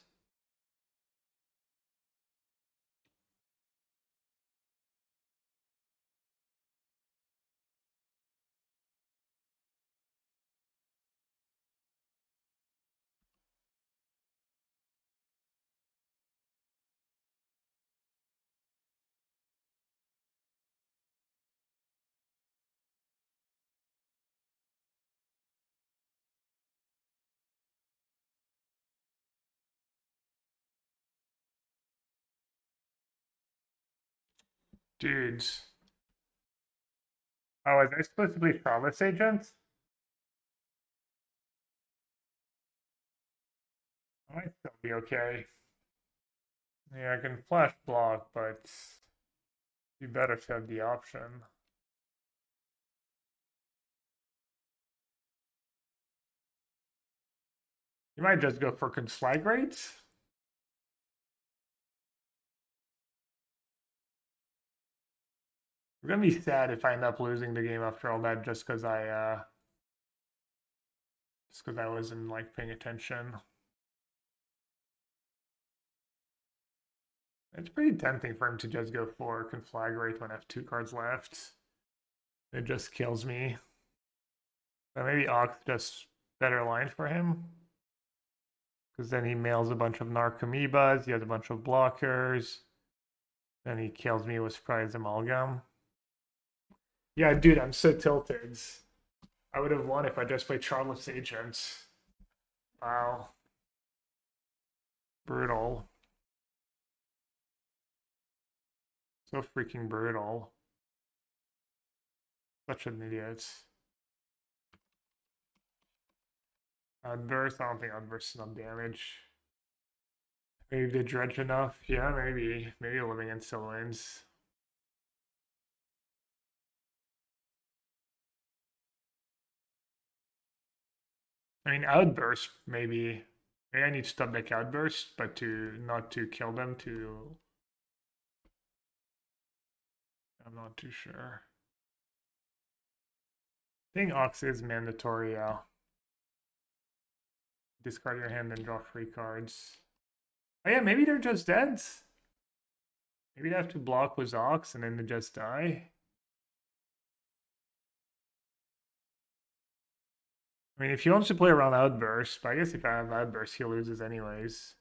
Dudes. Oh, is I supposed to play Shardless Agent? I might still be okay. Yeah, I can flash block, but you better have the option. You might just go for Conflagrate. We're gonna be sad if I end up losing the game after all that just because I wasn't like paying attention. It's pretty tempting for him to just go for Conflagrate when I have 2 cards left. It just kills me. But maybe Ox just better line for him. Because then he mails a bunch of Narcomoebas, he has a bunch of blockers. Then he kills me with Surprise Amalgam. Yeah, dude, I'm so tilted. I would have won if I just played Shardless Agent. Wow. Brutal. So freaking brutal. Such an idiot. Outburst? I don't think Outburst is enough damage. Maybe they dredge enough. Yeah, maybe. Maybe Living End still wins. I mean, Outburst, maybe. Maybe I need to stop back Outburst, but to not to kill them, to... I'm not too sure. I think Ox is mandatory, yeah. Discard your hand and draw 3 cards. Oh yeah, maybe they're just dead. Maybe they have to block with Ox and then they just die. I mean, if he wants to play around Outburst, but I guess if I have Outburst, he loses anyways.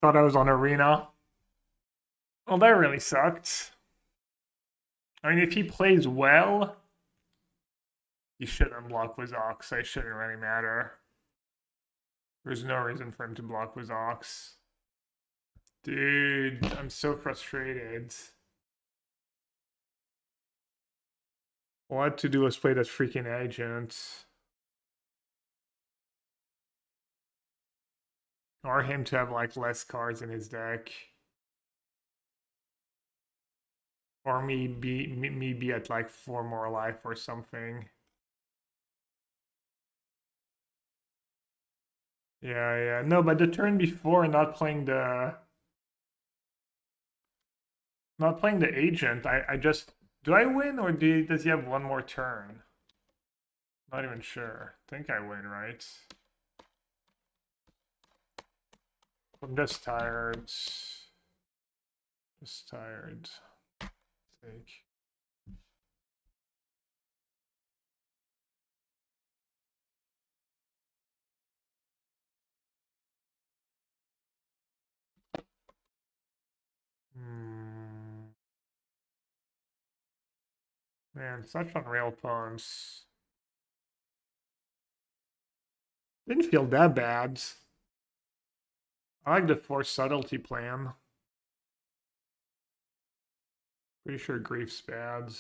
Thought I was on Arena. Well, that really sucked. I mean, if he plays well, he shouldn't block with Ox. So it shouldn't really matter. There's no reason for him to block with Ox. Dude, I'm so frustrated. What to do was play that freaking agent. Or him to have like less cards in his deck. Or me be at like 4 more life or something. Yeah. No, but the turn before not playing the agent, I just do I win or does he have 1 more turn? Not even sure. I think I win, right? I'm just tired. Just tired. Sake. Man, such unreal pawns. Didn't feel that bad. I like the Force Subtlety plan. Pretty sure Grief's bad.